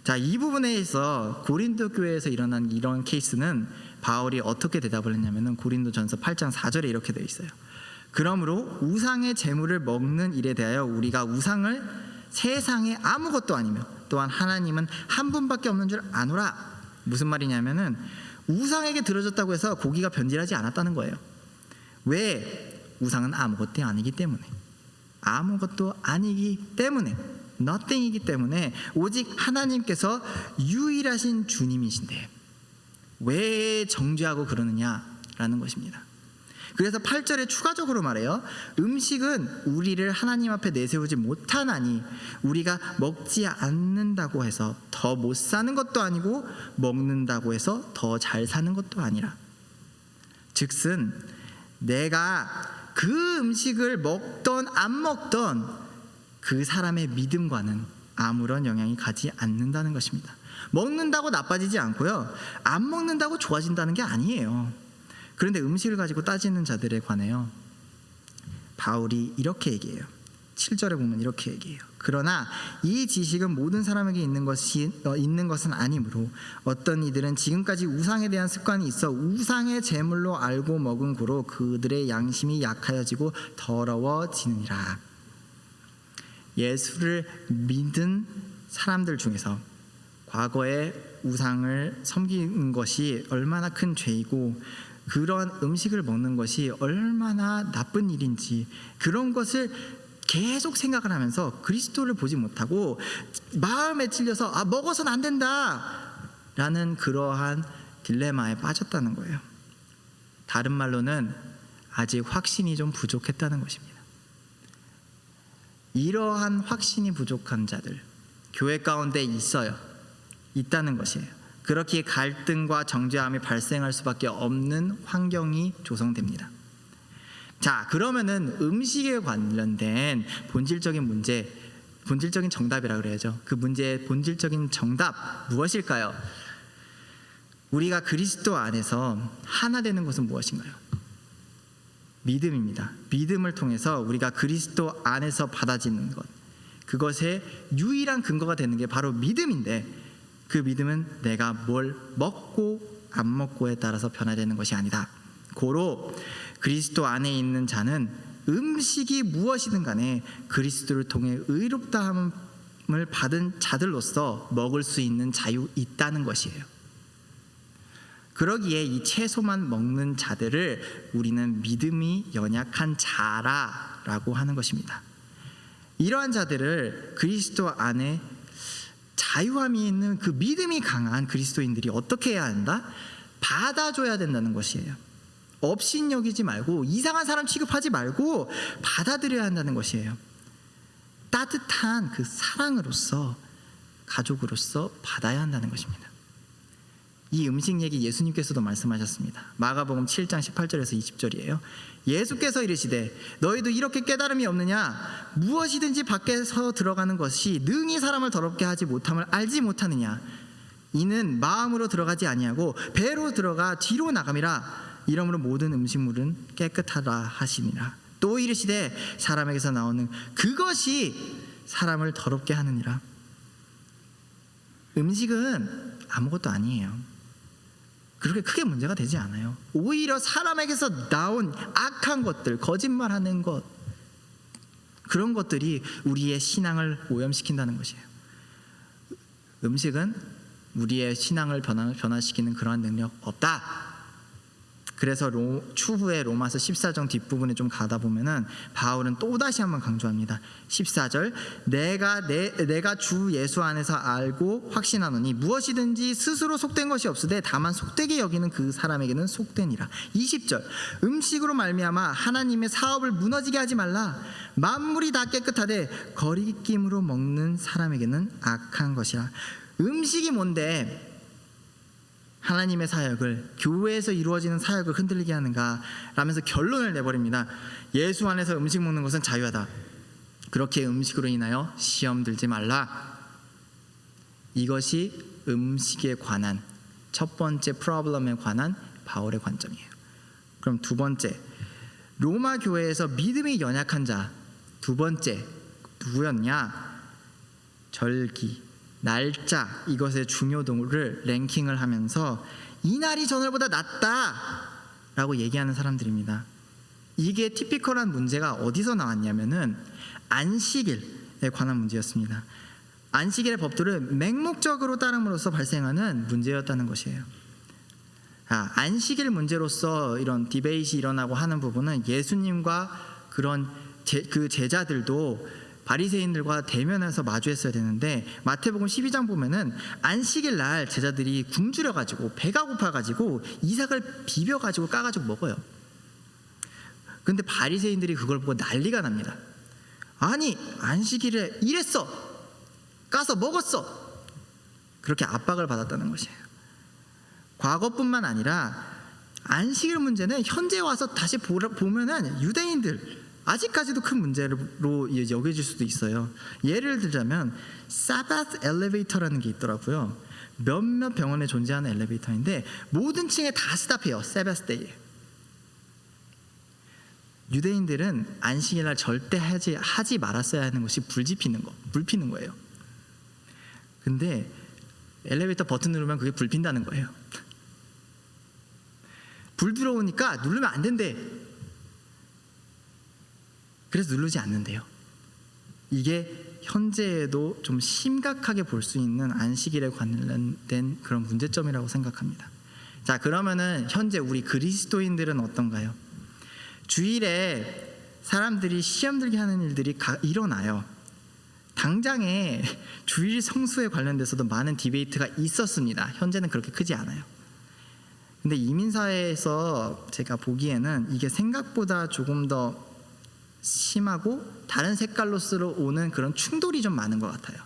자, 이 부분에 있어 고린도 교회에서 일어난 이런 케이스는 바울이 어떻게 대답을 했냐면은 고린도전서 8장 4절에 이렇게 되어 있어요. 그러므로 우상의 제물을 먹는 일에 대하여 우리가 우상을 세상에 아무것도 아니며 또한 하나님은 한 분밖에 없는 줄 아노라. 무슨 말이냐면은 우상에게 들어졌다고 해서 고기가 변질하지 않았다는 거예요. 왜? 우상은 아무것도 아니기 때문에, 아무것도 아니기 때문에, nothing이기 때문에 오직 하나님께서 유일하신 주님이신데 왜 정죄하고 그러느냐라는 것입니다. 그래서 8절에 추가적으로 말해요. 음식은 우리를 하나님 앞에 내세우지 못하나니 우리가 먹지 않는다고 해서 더 못 사는 것도 아니고 먹는다고 해서 더 잘 사는 것도 아니라, 즉슨 내가 그 음식을 먹던 안 먹던 그 사람의 믿음과는 아무런 영향이 가지 않는다는 것입니다. 먹는다고 나빠지지 않고요, 안 먹는다고 좋아진다는 게 아니에요. 그런데 음식을 가지고 따지는 자들에 관해요, 바울이 이렇게 얘기해요. 7절에 보면 이렇게 얘기해요. 그러나 이 지식은 모든 사람에게 있는 것은 아니므로 어떤 이들은 지금까지 우상에 대한 습관이 있어 우상의 제물로 알고 먹은 고로 그들의 양심이 약하여지고 더러워지느니라. 예수를 믿은 사람들 중에서 과거에 우상을 섬긴 것이 얼마나 큰 죄이고 그런 음식을 먹는 것이 얼마나 나쁜 일인지, 그런 것을 계속 생각을 하면서 그리스도를 보지 못하고 마음에 찔려서 먹어서는 안 된다 라는 그러한 딜레마에 빠졌다는 거예요. 다른 말로는 아직 확신이 좀 부족했다는 것입니다. 이러한 확신이 부족한 자들 교회 가운데 있다는 것이에요. 그렇게 갈등과 정죄함이 발생할 수밖에 없는 환경이 조성됩니다. 자, 그러면은 음식에 관련된 본질적인 문제, 본질적인 정답이라 그래야죠. 그 문제의 본질적인 정답 무엇일까요? 우리가 그리스도 안에서 하나 되는 것은 무엇인가요? 믿음입니다. 믿음을 통해서 우리가 그리스도 안에서 받아지는 것, 그것의 유일한 근거가 되는 게 바로 믿음인데, 그 믿음은 내가 뭘 먹고 안 먹고에 따라서 변화되는 것이 아니다. 고로 그리스도 안에 있는 자는 음식이 무엇이든 간에 그리스도를 통해 의롭다함을 받은 자들로서 먹을 수 있는 자유 있다는 것이에요. 그러기에 이 채소만 먹는 자들을 우리는 믿음이 연약한 자라라고 하는 것입니다. 이러한 자들을 그리스도 안에 자유함이 있는 그 믿음이 강한 그리스도인들이 어떻게 해야 한다? 받아줘야 된다는 것이에요. 업신여기지 말고 이상한 사람 취급하지 말고 받아들여야 한다는 것이에요. 따뜻한 그 사랑으로서, 가족으로서 받아야 한다는 것입니다. 이 음식 얘기 예수님께서도 말씀하셨습니다. 마가복음 7장 18절에서 20절이에요. 예수께서 이르시되 너희도 이렇게 깨달음이 없느냐? 무엇이든지 밖에서 들어가는 것이 능히 사람을 더럽게 하지 못함을 알지 못하느냐? 이는 마음으로 들어가지 아니하고 배로 들어가 뒤로 나감이라. 이러므로 모든 음식물은 깨끗하다 하시니라. 또 이르시되 사람에게서 나오는 그것이 사람을 더럽게 하느니라. 음식은 아무것도 아니에요. 그렇게 크게 문제가 되지 않아요. 오히려 사람에게서 나온 악한 것들, 거짓말하는 것, 그런 것들이 우리의 신앙을 오염시킨다는 것이에요. 음식은 우리의 신앙을 변화시키는 그러한 능력 없다. 그래서 추후에 로마서 14장 뒷부분에 좀 가다 보면은 바울은 또다시 한번 강조합니다. 14절 내가 주 예수 안에서 알고 확신하노니 무엇이든지 스스로 속된 것이 없으되 다만 속되게 여기는 그 사람에게는 속되니라. 20절 음식으로 말미암아 하나님의 사업을 무너지게 하지 말라. 만물이 다 깨끗하되 거리낌으로 먹는 사람에게는 악한 것이라. 음식이 뭔데 하나님의 사역을, 교회에서 이루어지는 사역을 흔들리게 하는가 라면서 결론을 내버립니다. 예수 안에서 음식 먹는 것은 자유하다. 그렇게 음식으로 인하여 시험 들지 말라. 이것이 음식에 관한 첫 번째 프로블럼에 관한 바울의 관점이에요. 그럼 두 번째, 로마 교회에서 믿음이 연약한 자 두 번째 누구였냐? 절기, 날짜, 이것의 중요도를 랭킹을 하면서 이 날이 저날보다 낫다라고 얘기하는 사람들입니다. 이게 티피컬한 문제가 어디서 나왔냐면은 안식일에 관한 문제였습니다. 안식일의 법도를 맹목적으로 따름으로써 발생하는 문제였다는 것이에요. 안식일 문제로서 이런 디베이트이 일어나고 하는 부분은 예수님과 그런 그 제자들도 바리새인들과 대면해서 마주했어야 되는데, 마태복음 12장 보면은 안식일 날 제자들이 굶주려 가지고 배가 고파 가지고 이삭을 비벼 가지고 까 가지고 먹어요. 근데 바리새인들이 그걸 보고 난리가 납니다. 아니, 안식일에 이랬어, 까서 먹었어, 그렇게 압박을 받았다는 것이에요. 과거뿐만 아니라 안식일 문제는 현재 와서 다시 보면은 유대인들 아직까지도 큰 문제로 여겨질 수도 있어요. 예를 들자면 사바스 엘리베이터라는 게 있더라고요. 몇몇 병원에 존재하는 엘리베이터인데 모든 층에 다 스탑해요. 사바스 데이에. 유대인들은 안식일날 절대 하지 말았어야 하는 것이 불 피는 거예요. 근데 엘리베이터 버튼 누르면 그게 불 핀다는 거예요. 불 들어오니까 누르면 안 된대. 그래서 누르지 않는데요. 이게 현재에도 좀 심각하게 볼 수 있는 안식일에 관련된 그런 문제점이라고 생각합니다. 자, 그러면은 현재 우리 그리스도인들은 어떤가요? 주일에 사람들이 시험 들게 하는 일들이 일어나요. 당장에 주일 성수에 관련돼서도 많은 디베이트가 있었습니다. 현재는 그렇게 크지 않아요. 근데 이민사회에서 제가 보기에는 이게 생각보다 조금 더 심하고 다른 색깔로서 오는 그런 충돌이 좀 많은 것 같아요.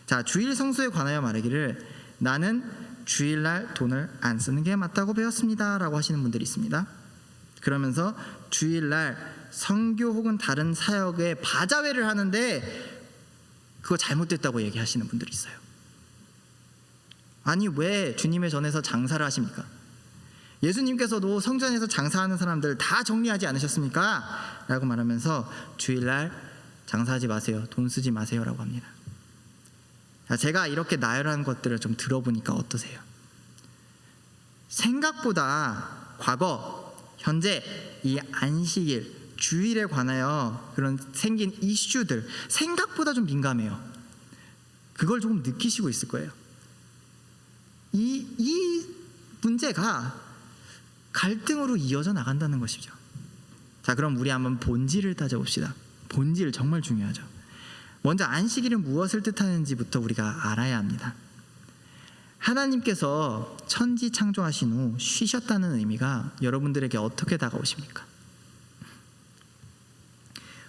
자, 주일 성수에 관하여 말하기를 나는 주일날 돈을 안 쓰는 게 맞다고 배웠습니다 라고 하시는 분들이 있습니다. 그러면서 주일날 선교 혹은 다른 사역에 바자회를 하는데 그거 잘못됐다고 얘기하시는 분들이 있어요. 아니, 왜 주님의 전에서 장사를 하십니까? 예수님께서도 성전에서 장사하는 사람들 다 정리하지 않으셨습니까? 라고 말하면서 주일날 장사하지 마세요, 돈 쓰지 마세요 라고 합니다. 자, 제가 이렇게 나열한 것들을 좀 들어보니까 어떠세요? 생각보다 과거, 현재 이 안식일, 주일에 관하여 그런 생긴 이슈들 생각보다 좀 민감해요. 그걸 조금 느끼시고 있을 거예요. 이 문제가 갈등으로 이어져 나간다는 것이죠. 자, 그럼 우리 한번 본질을 따져봅시다. 본질 정말 중요하죠. 먼저 안식일은 무엇을 뜻하는지부터 우리가 알아야 합니다. 하나님께서 천지 창조하신 후 쉬셨다는 의미가 여러분들에게 어떻게 다가오십니까?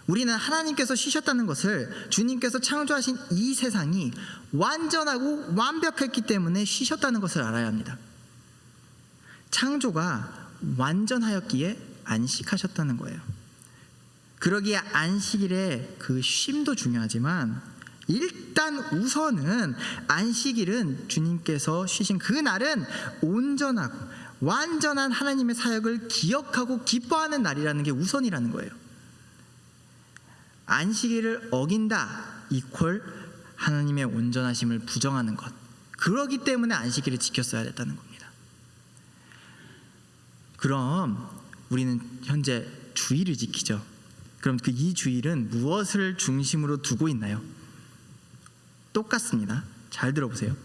우리는 하나님께서 쉬셨다는 것을 주님께서 창조하신 이 세상이 완전하고 완벽했기 때문에 쉬셨다는 것을 알아야 합니다. 창조가 완전하였기에 안식하셨다는 거예요. 그러기에 안식일의 그 쉼도 중요하지만 일단 우선은 안식일은 주님께서 쉬신 그 날은 온전하고 완전한 하나님의 사역을 기억하고 기뻐하는 날이라는 게 우선이라는 거예요. 안식일을 어긴다 이퀄 하나님의 온전하심을 부정하는 것. 그러기 때문에 안식일을 지켰어야 됐다는 겁니다. 그럼 우리는 현재 주일을 지키죠. 그럼 그 이 주일은 무엇을 중심으로 두고 있나요? 똑같습니다. 잘 들어보세요.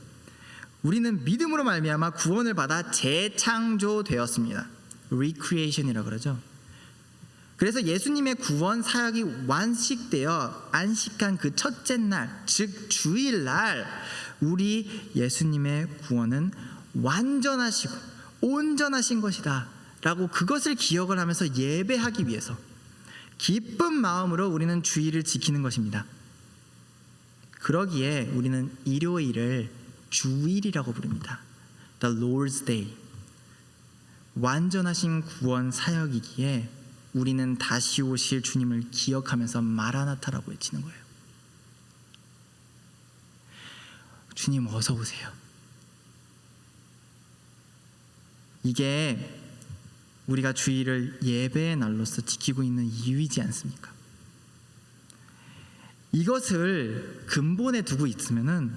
우리는 믿음으로 말미암아 구원을 받아 재창조되었습니다. Recreation이라고 그러죠. 그래서 예수님의 구원 사역이 완식되어 안식한 그 첫째 날, 즉 주일날 우리 예수님의 구원은 완전하시고 온전하신 것이다 라고 그것을 기억을 하면서 예배하기 위해서 기쁜 마음으로 우리는 주일을 지키는 것입니다. 그러기에 우리는 일요일을 주일이라고 부릅니다. The Lord's Day. 완전하신 구원 사역이기에 우리는 다시 오실 주님을 기억하면서 마라나타라고 외치는 거예요. 주님 어서 오세요. 이게 우리가 주일을 예배의 날로서 지키고 있는 이유이지 않습니까? 이것을 근본에 두고 있으면은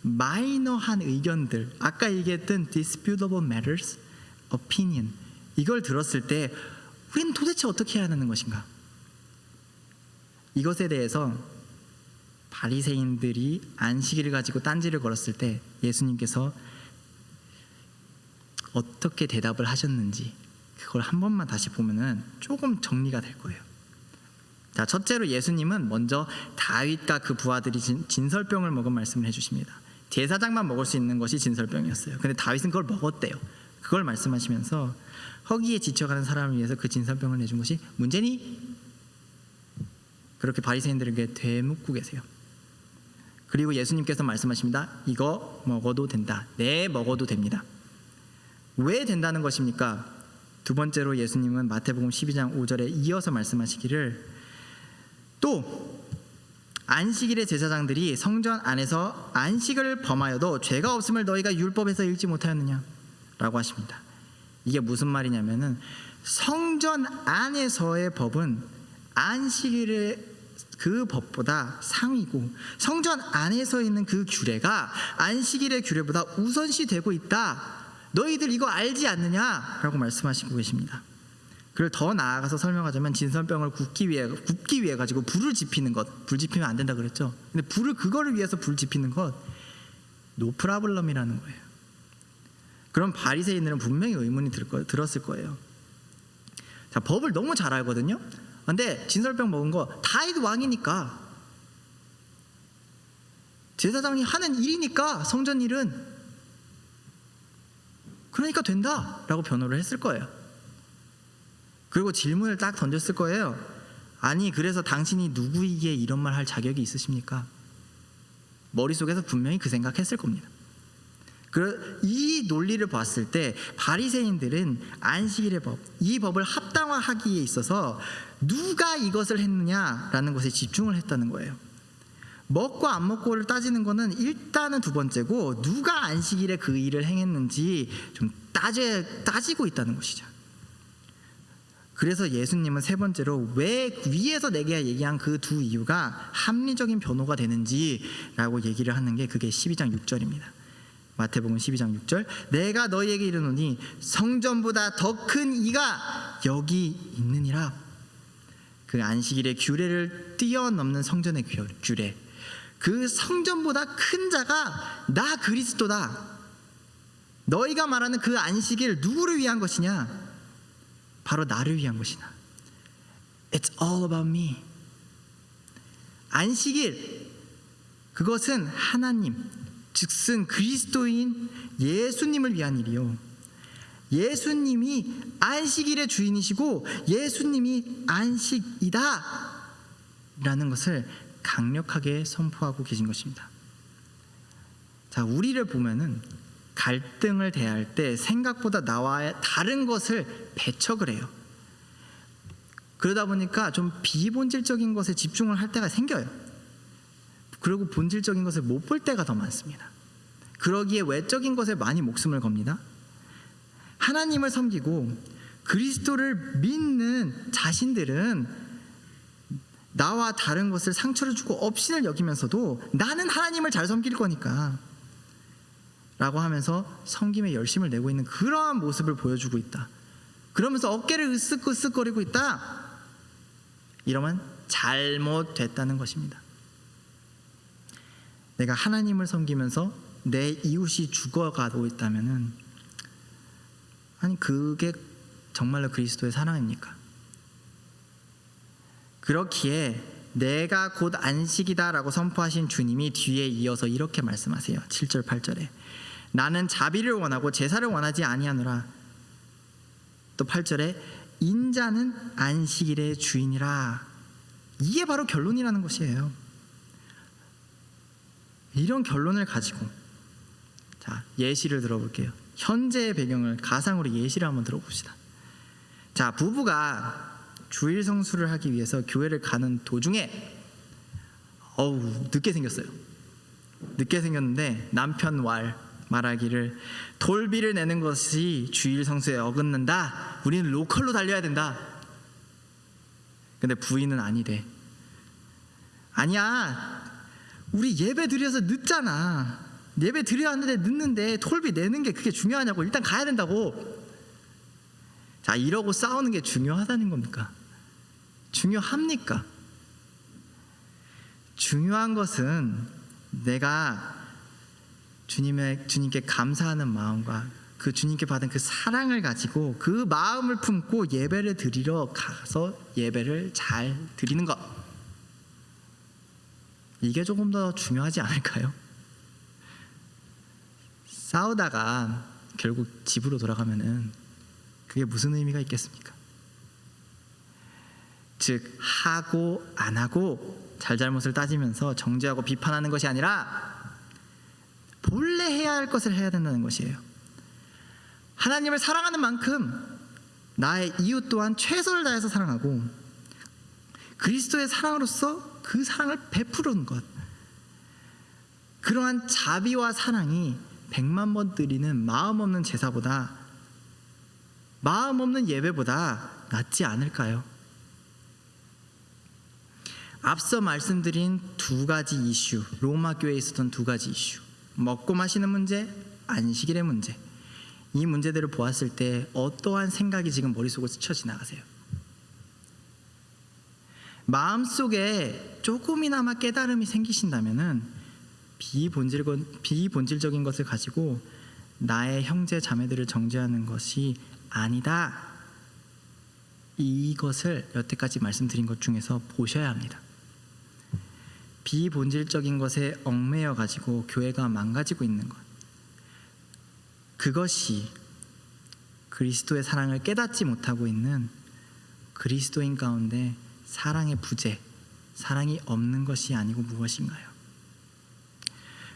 마이너한 의견들, 아까 얘기했던 disputable matters, opinion, 이걸 들었을 때 우리는 도대체 어떻게 해야 하는 것인가? 이것에 대해서 바리새인들이 안식일을 가지고 딴지를 걸었을 때 예수님께서 어떻게 대답을 하셨는지 그걸 한 번만 다시 보면은 조금 정리가 될 거예요. 자, 첫째로 예수님은 먼저 다윗과 그 부하들이 진설병을 먹은 말씀을 해주십니다. 제사장만 먹을 수 있는 것이 진설병이었어요. 근데 다윗은 그걸 먹었대요. 그걸 말씀하시면서 허기에 지쳐가는 사람을 위해서 그 진설병을 내준 것이 문제니? 그렇게 바리새인들에게 되묻고 계세요. 그리고 예수님께서 말씀하십니다. 이거 먹어도 된다. 네, 먹어도 됩니다. 왜 된다는 것입니까? 두 번째로 예수님은 마태복음 12장 5절에 이어서 말씀하시기를 또 안식일의 제사장들이 성전 안에서 안식을 범하여도 죄가 없음을 너희가 율법에서 읽지 못하였느냐 라고 하십니다. 이게 무슨 말이냐면은 성전 안에서의 법은 안식일의 그 법보다 상위고 성전 안에서 있는 그 규례가 안식일의 규례보다 우선시 되고 있다. 너희들 이거 알지 않느냐? 라고 말씀하시고 계십니다. 그걸 더 나아가서 설명하자면 진설병을 굽기 위해 가지고 불을 지피는 것, 불 지피면 안 된다 그랬죠. 근데 그거를 위해서 불 지피는 것 노프라블럼이라는 거예요. 그럼 바리새인들은 분명히 의문이 들었을 거예요. 자, 법을 너무 잘 알거든요. 근데 진설병 먹은 거 다윗 왕이니까 제사장이 하는 일이니까 성전 일은 그러니까 된다라고 변호를 했을 거예요. 그리고 질문을 딱 던졌을 거예요. 아니 그래서 당신이 누구에게 이런 말 할 자격이 있으십니까? 머릿속에서 분명히 그 생각했을 겁니다. 이 논리를 봤을 때 바리새인들은 안식일의 법, 이 법을 합당화하기에 있어서 누가 이것을 했느냐라는 것에 집중을 했다는 거예요. 먹고 안 먹고를 따지는 거는 일단은 두 번째고 누가 안식일에 그 일을 행했는지 좀 따지고 있다는 것이죠. 그래서 예수님은 세 번째로 왜 위에서 내게 얘기한 그 두 이유가 합리적인 변호가 되는지라고 얘기를 하는 게 그게 12장 6절입니다. 마태복음 12장 6절 내가 너희에게 이르노니 성전보다 더 큰 이가 여기 있느니라. 그 안식일의 규례를 뛰어넘는 성전의 규례, 그 성전보다 큰 자가 나 그리스도다. 너희가 말하는 그 안식일 누구를 위한 것이냐? 바로 나를 위한 것이다. It's all about me. 안식일 그것은 하나님 즉슨 그리스도인 예수님을 위한 일이요. 예수님이 안식일의 주인이시고 예수님이 안식이다 라는 것을 강력하게 선포하고 계신 것입니다. 자, 우리를 보면은 갈등을 대할 때 생각보다 나와 다른 것을 배척을 해요. 그러다 보니까 좀 비본질적인 것에 집중을 할 때가 생겨요. 그리고 본질적인 것을 못 볼 때가 더 많습니다. 그러기에 외적인 것에 많이 목숨을 겁니다. 하나님을 섬기고 그리스도를 믿는 자신들은 나와 다른 것을 상처를 주고 업신을 여기면서도 나는 하나님을 잘 섬길 거니까 라고 하면서 섬김에 열심을 내고 있는 그러한 모습을 보여주고 있다. 그러면서 어깨를 으쓱으쓱거리고 있다. 이러면 잘못됐다는 것입니다. 내가 하나님을 섬기면서 내 이웃이 죽어가고 있다면은 아니 그게 정말로 그리스도의 사랑입니까? 그렇기에 내가 곧 안식이다라고 선포하신 주님이 뒤에 이어서 이렇게 말씀하세요. 7절 8절에 나는 자비를 원하고 제사를 원하지 아니하노라. 또 8절에 인자는 안식일의 주인이라. 이게 바로 결론이라는 것이에요. 이런 결론을 가지고 자, 예시를 들어볼게요. 현재의 배경을 가상으로 예시를 한번 들어봅시다. 자, 부부가 주일 성수를 하기 위해서 교회를 가는 도중에 늦게 생겼어요. 늦게 생겼는데 남편 왈 말하기를 돌비를 내는 것이 주일 성수에 어긋난다. 우리는 로컬로 달려야 된다. 근데 부인은 아니래. 아니야, 우리 예배 드려서 늦잖아. 예배 드려야 하는데 늦는데 톨비 내는 게 그게 중요하냐고. 일단 가야 된다고. 자, 이러고 싸우는 게 중요하다는 겁니까? 중요합니까? 중요한 것은 내가 주님께 감사하는 마음과 그 주님께 받은 그 사랑을 가지고 그 마음을 품고 예배를 드리러 가서 예배를 잘 드리는 것, 이게 조금 더 중요하지 않을까요? 싸우다가 결국 집으로 돌아가면은 그게 무슨 의미가 있겠습니까? 즉, 하고 안 하고 잘잘못을 따지면서 정죄하고 비판하는 것이 아니라 본래 해야 할 것을 해야 된다는 것이에요. 하나님을 사랑하는 만큼 나의 이웃 또한 최선을 다해서 사랑하고 그리스도의 사랑으로서 그 사랑을 베푸는 것, 그러한 자비와 사랑이 100만 번 드리는 마음 없는 제사보다, 마음 없는 예배보다 낫지 않을까요? 앞서 말씀드린 두 가지 이슈, 로마 교회에 있었던 두 가지 이슈, 먹고 마시는 문제, 안식일의 문제, 이 문제들을 보았을 때 어떠한 생각이 지금 머릿속을 스쳐 지나가세요? 마음속에 조금이나마 깨달음이 생기신다면은 비본질적인 것을 가지고 나의 형제 자매들을 정죄하는 것이 아니다, 이것을 여태까지 말씀드린 것 중에서 보셔야 합니다. 비본질적인 것에 얽매여 가지고 교회가 망가지고 있는 것, 그것이 그리스도의 사랑을 깨닫지 못하고 있는 그리스도인 가운데 사랑의 부재, 사랑이 없는 것이 아니고 무엇인가요?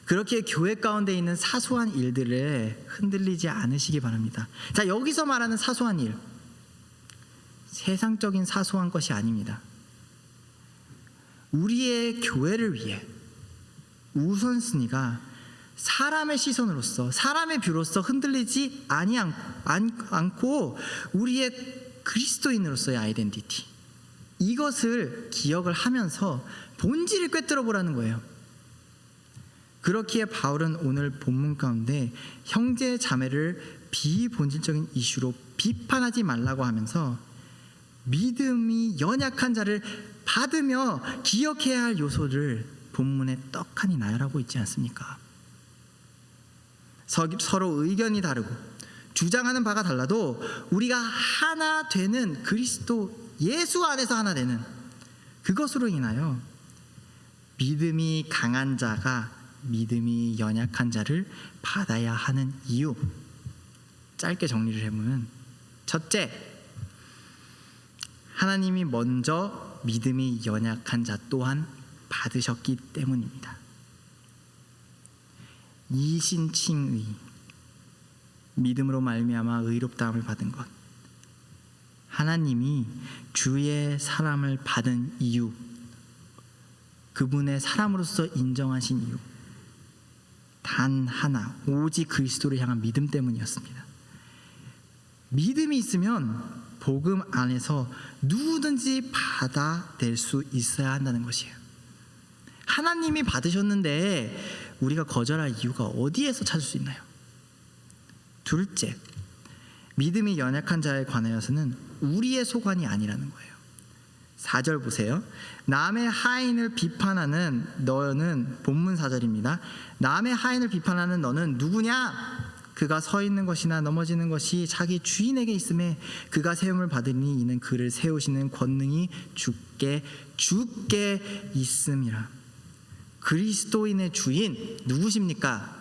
그렇게 교회 가운데 있는 사소한 일들에 흔들리지 않으시기 바랍니다. 자, 여기서 말하는 사소한 일, 세상적인 사소한 것이 아닙니다. 우리의 교회를 위해 우선순위가 사람의 시선으로서, 사람의 뷰로서 흔들리지 않고 우리의 그리스도인으로서의 아이덴티티, 이것을 기억을 하면서 본질을 꿰뚫어 보라는 거예요. 그렇기에 바울은 오늘 본문 가운데 형제 자매를 비본질적인 이슈로 비판하지 말라고 하면서 믿음이 연약한 자를 받으며 기억해야 할 요소를 본문에 떡하니 나열하고 있지 않습니까? 서로 의견이 다르고 주장하는 바가 달라도 우리가 하나 되는 그리스도 예수 안에서 하나 되는 그것으로 인하여 믿음이 강한 자가 믿음이 연약한 자를 받아야 하는 이유, 짧게 정리를 해보면, 첫째, 하나님이 먼저 믿음이 연약한 자 또한 받으셨기 때문입니다. 이신칭의, 믿음으로 말미암아 의롭다함을 받은 것, 하나님이 주의 사람을 받은 이유, 그분의 사람으로서 인정하신 이유, 단 하나, 오직 그리스도를 향한 믿음 때문이었습니다. 믿음이 있으면 복음 안에서 누구든지 받아낼 수 있어야 한다는 것이에요. 하나님이 받으셨는데 우리가 거절할 이유가 어디에서 찾을 수 있나요? 둘째, 믿음이 연약한 자에 관하여서는 우리의 소관이 아니라는 거예요. 4절 보세요. 남의 하인을 비판하는 너는, 본문 4절입니다. 남의 하인을 비판하는 너는 누구냐? 그가 서 있는 것이나 넘어지는 것이 자기 주인에게 있음에 그가 세움을 받으니 이는 그를 세우시는 권능이 주께 있음이라. 그리스도인의 주인 누구십니까?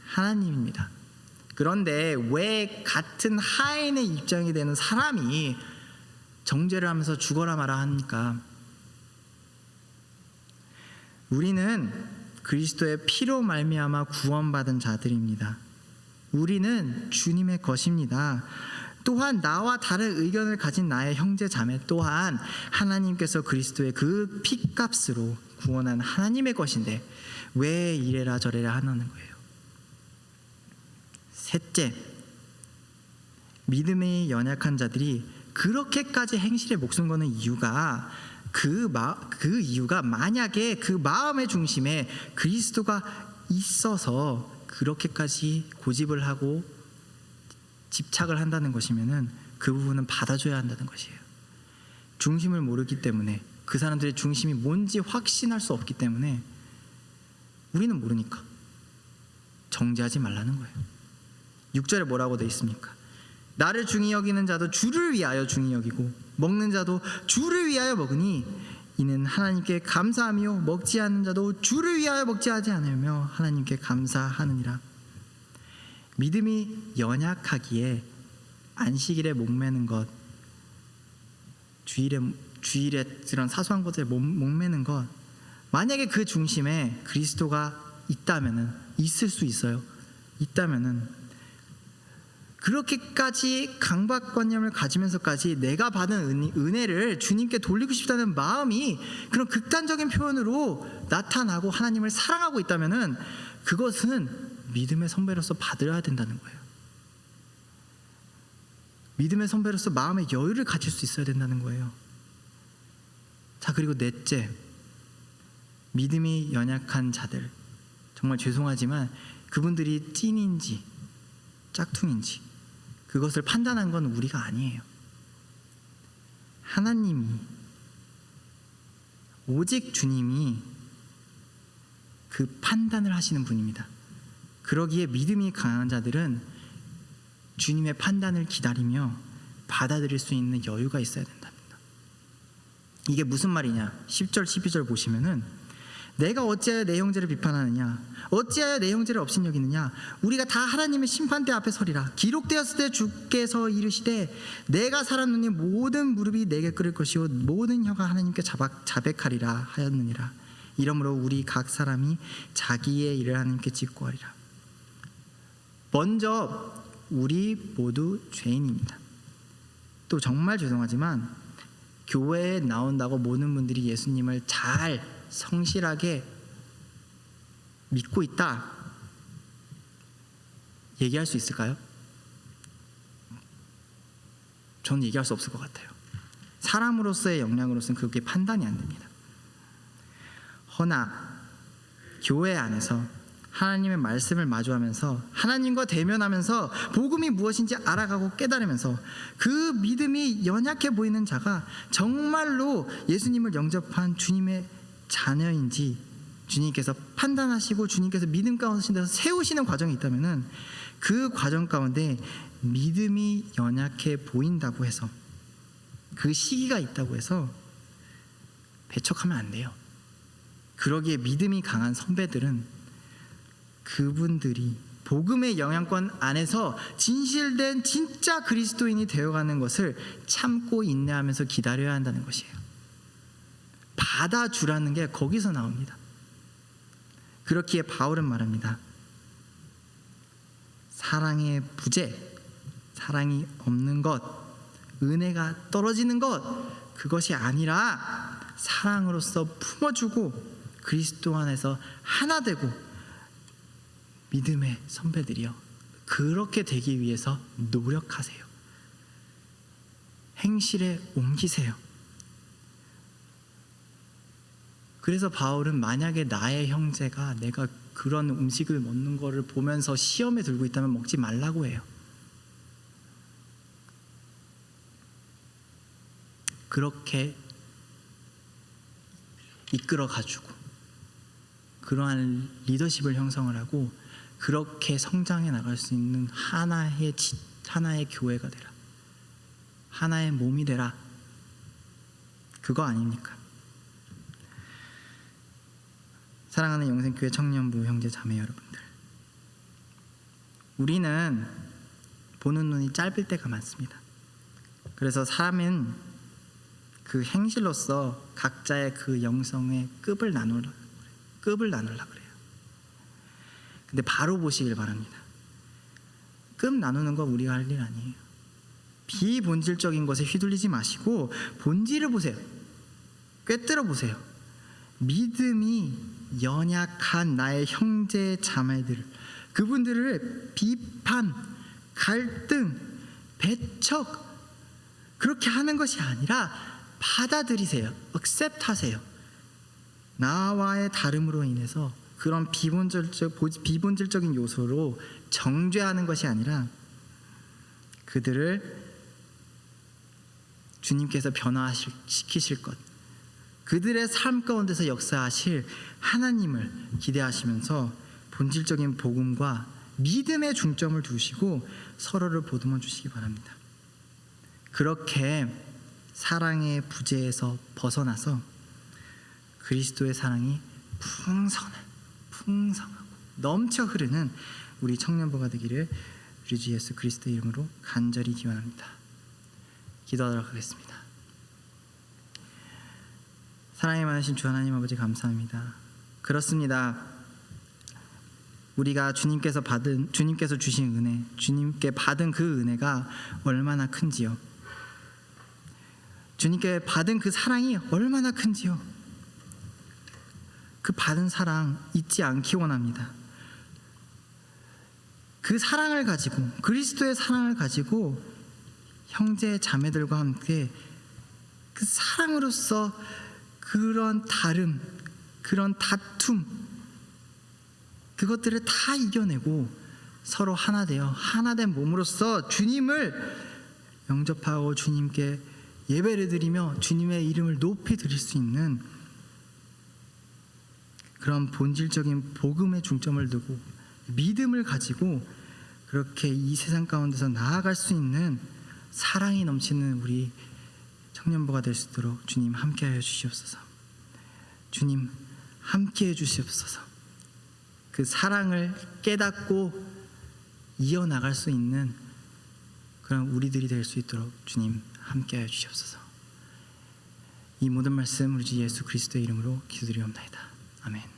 하나님입니다. 그런데 왜 같은 하인의 입장이 되는 사람이 정죄를 하면서 죽어라 마라 합니까? 우리는 그리스도의 피로 말미암아 구원받은 자들입니다. 우리는 주님의 것입니다. 또한 나와 다른 의견을 가진 나의 형제 자매 또한 하나님께서 그리스도의 그 피값으로 구원한 하나님의 것인데 왜 이래라 저래라 하는 거예요? 셋째, 믿음이 연약한 자들이 그렇게까지 행실에 목숨 거는 이유가 그 이유가 만약에 그 마음의 중심에 그리스도가 있어서 그렇게까지 고집을 하고 집착을 한다는 것이면은 그 부분은 받아줘야 한다는 것이에요. 중심을 모르기 때문에, 그 사람들의 중심이 뭔지 확신할 수 없기 때문에 우리는 모르니까 정죄하지 말라는 거예요. 6절에 뭐라고 되어 있습니까? 나를 중히 여기는 자도 주를 위하여 중히 여기고 먹는 자도 주를 위하여 먹으니 이는 하나님께 감사하며 먹지 않는 자도 주를 위하여 먹지 하지 않으며 하나님께 감사하느니라. 믿음이 연약하기에 안식일에 목매는 것, 주일에 그런 사소한 것에 목매는 것, 만약에 그 중심에 그리스도가 있다면은, 있을 수 있어요. 있다면은 그렇게까지 강박관념을 가지면서까지 내가 받은 은혜를 주님께 돌리고 싶다는 마음이 그런 극단적인 표현으로 나타나고 하나님을 사랑하고 있다면은 그것은 믿음의 선배로서 받아야 된다는 거예요. 믿음의 선배로서 마음의 여유를 가질 수 있어야 된다는 거예요. 자, 그리고 넷째, 믿음이 연약한 자들, 정말 죄송하지만 그분들이 찐인지 짝퉁인지 그것을 판단한 건 우리가 아니에요. 하나님이, 오직 주님이 그 판단을 하시는 분입니다. 그러기에 믿음이 강한 자들은 주님의 판단을 기다리며 받아들일 수 있는 여유가 있어야 된답니다. 이게 무슨 말이냐? 10절 12절 보시면은 내가 어찌하여 내 형제를 비판하느냐? 어찌하여 내 형제를 업신여기느냐? 우리가 다 하나님의 심판대 앞에 서리라. 기록되었을 때 주께서 이르시되 내가 살았느니 모든 무릎이 내게 꿇을 것이요 모든 혀가 하나님께 자백하리라 하였느니라. 이러므로 우리 각 사람이 자기의 일을 하나님께 직고하리라. 먼저 우리 모두 죄인입니다. 또 정말 죄송하지만 교회에 나온다고 모든 분들이 예수님을 잘 성실하게 믿고 있다 얘기할 수 있을까요? 저는 얘기할 수 없을 것 같아요. 사람으로서의 역량으로서는 그게 판단이 안 됩니다. 허나 교회 안에서 하나님의 말씀을 마주하면서 하나님과 대면하면서 복음이 무엇인지 알아가고 깨달으면서 그 믿음이 연약해 보이는 자가 정말로 예수님을 영접한 주님의 자녀인지 주님께서 판단하시고 주님께서 믿음 가운데 세우시는 과정이 있다면은 그 과정 가운데 믿음이 연약해 보인다고 해서, 그 시기가 있다고 해서 배척하면 안 돼요. 그러기에 믿음이 강한 선배들은 그분들이 복음의 영향권 안에서 진실된 진짜 그리스도인이 되어가는 것을 참고 인내하면서 기다려야 한다는 것이에요. 받아주라는 게 거기서 나옵니다. 그렇기에 바울은 말합니다. 사랑의 부재, 사랑이 없는 것, 은혜가 떨어지는 것, 그것이 아니라 사랑으로서 품어주고 그리스도 안에서 하나 되고 믿음의 선배들이요, 그렇게 되기 위해서 노력하세요. 행실에 옮기세요. 그래서 바울은 만약에 나의 형제가 내가 그런 음식을 먹는 거를 보면서 시험에 들고 있다면 먹지 말라고 해요. 그렇게 이끌어가지고 그러한 리더십을 형성을 하고 그렇게 성장해 나갈 수 있는 하나의 교회가 되라, 하나의 몸이 되라, 그거 아닙니까? 사랑하는 영생교회 청년부 형제 자매 여러분들, 우리는 보는 눈이 짧을 때가 많습니다. 그래서 사람은 그 행실로서 각자의 그 영성의 급을 나누려고 그래요. 근데 바로 보시길 바랍니다. 급 나누는 거 우리가 할 일 아니에요. 비본질적인 것에 휘둘리지 마시고 본질을 보세요. 꿰뚫어 보세요. 믿음이 연약한 나의 형제 자매들, 그분들을 비판, 갈등, 배척 그렇게 하는 것이 아니라 받아들이세요. accept 하세요. 나와의 다름으로 인해서 그런 비본질적인 요소로 정죄하는 것이 아니라 그들을 주님께서 변화시키실 것, 그들의 삶 가운데서 역사하실 하나님을 기대하시면서 본질적인 복음과 믿음의 중점을 두시고 서로를 보듬어 주시기 바랍니다. 그렇게 사랑의 부재에서 벗어나서 그리스도의 사랑이 풍성하고 넘쳐 흐르는 우리 청년부가 되기를 우리 주 예수 그리스도의 이름으로 간절히 기원합니다. 기도하도록 하겠습니다. 사랑이 많으신 주 하나님 아버지 감사합니다. 그렇습니다. 우리가 주님께서 주신 은혜, 주님께 받은 그 은혜가 얼마나 큰지요. 주님께 받은 그 사랑이 얼마나 큰지요. 그 받은 사랑 잊지 않기 원합니다. 그 사랑을 가지고, 그리스도의 사랑을 가지고 형제 자매들과 함께 그 사랑으로서 그런 다름, 그런 다툼, 그것들을 다 이겨내고 서로 하나 되어 하나된 몸으로서 주님을 영접하고 주님께 예배를 드리며 주님의 이름을 높이 드릴 수 있는 그런 본질적인 복음의 중점을 두고 믿음을 가지고 그렇게 이 세상 가운데서 나아갈 수 있는 사랑이 넘치는 우리 청년부가 될 수 있도록 주님 함께하여 주시옵소서. 주님 함께해 주시옵소서. 그 사랑을 깨닫고 이어나갈 수 있는 그런 우리들이 될 수 있도록 주님 함께하여 주시옵소서. 이 모든 말씀 우리 주 예수 그리스도의 이름으로 기도드리옵나이다. 아멘.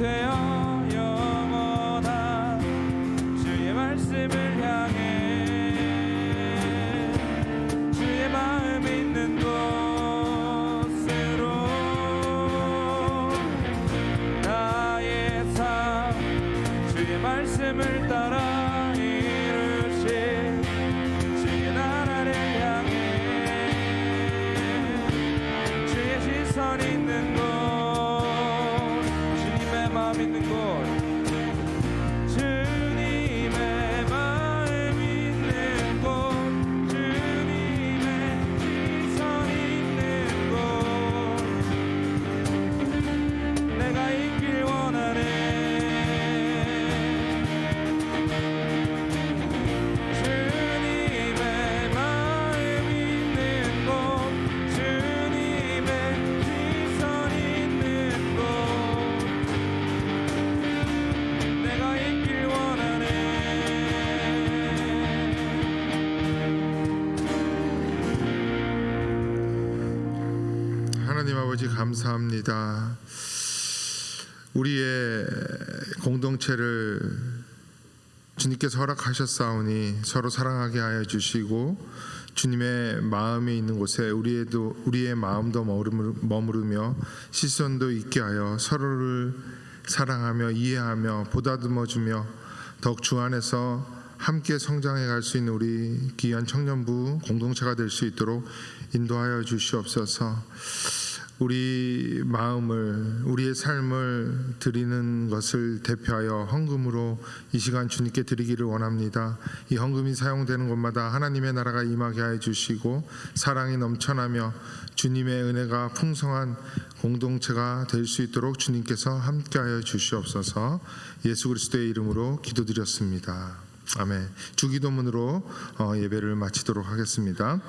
되어 영원한 주의 말씀을 향해 하나님 아버지 감사합니다. 우리의 공동체를 주님께서 허락하셨사오니 서로 사랑하게 하여 주시고 주님의 마음이 있는 곳에 우리의 마음도 머무르며 시선도 있게 하여 서로를 사랑하며 이해하며 보다듬어주며 더욱 주 안에서 함께 성장해 갈 수 있는 우리 귀한 청년부 공동체가 될 수 있도록 인도하여 주시옵소서. 우리 마음을, 우리의 삶을 드리는 것을 대표하여 헌금으로 이 시간 주님께 드리기를 원합니다. 이 헌금이 사용되는 곳마다 하나님의 나라가 임하게 하여 주시고 사랑이 넘쳐나며 주님의 은혜가 풍성한 공동체가 될 수 있도록 주님께서 함께하여 주시옵소서. 예수 그리스도의 이름으로 기도드렸습니다. 아멘. 주기도문으로 예배를 마치도록 하겠습니다.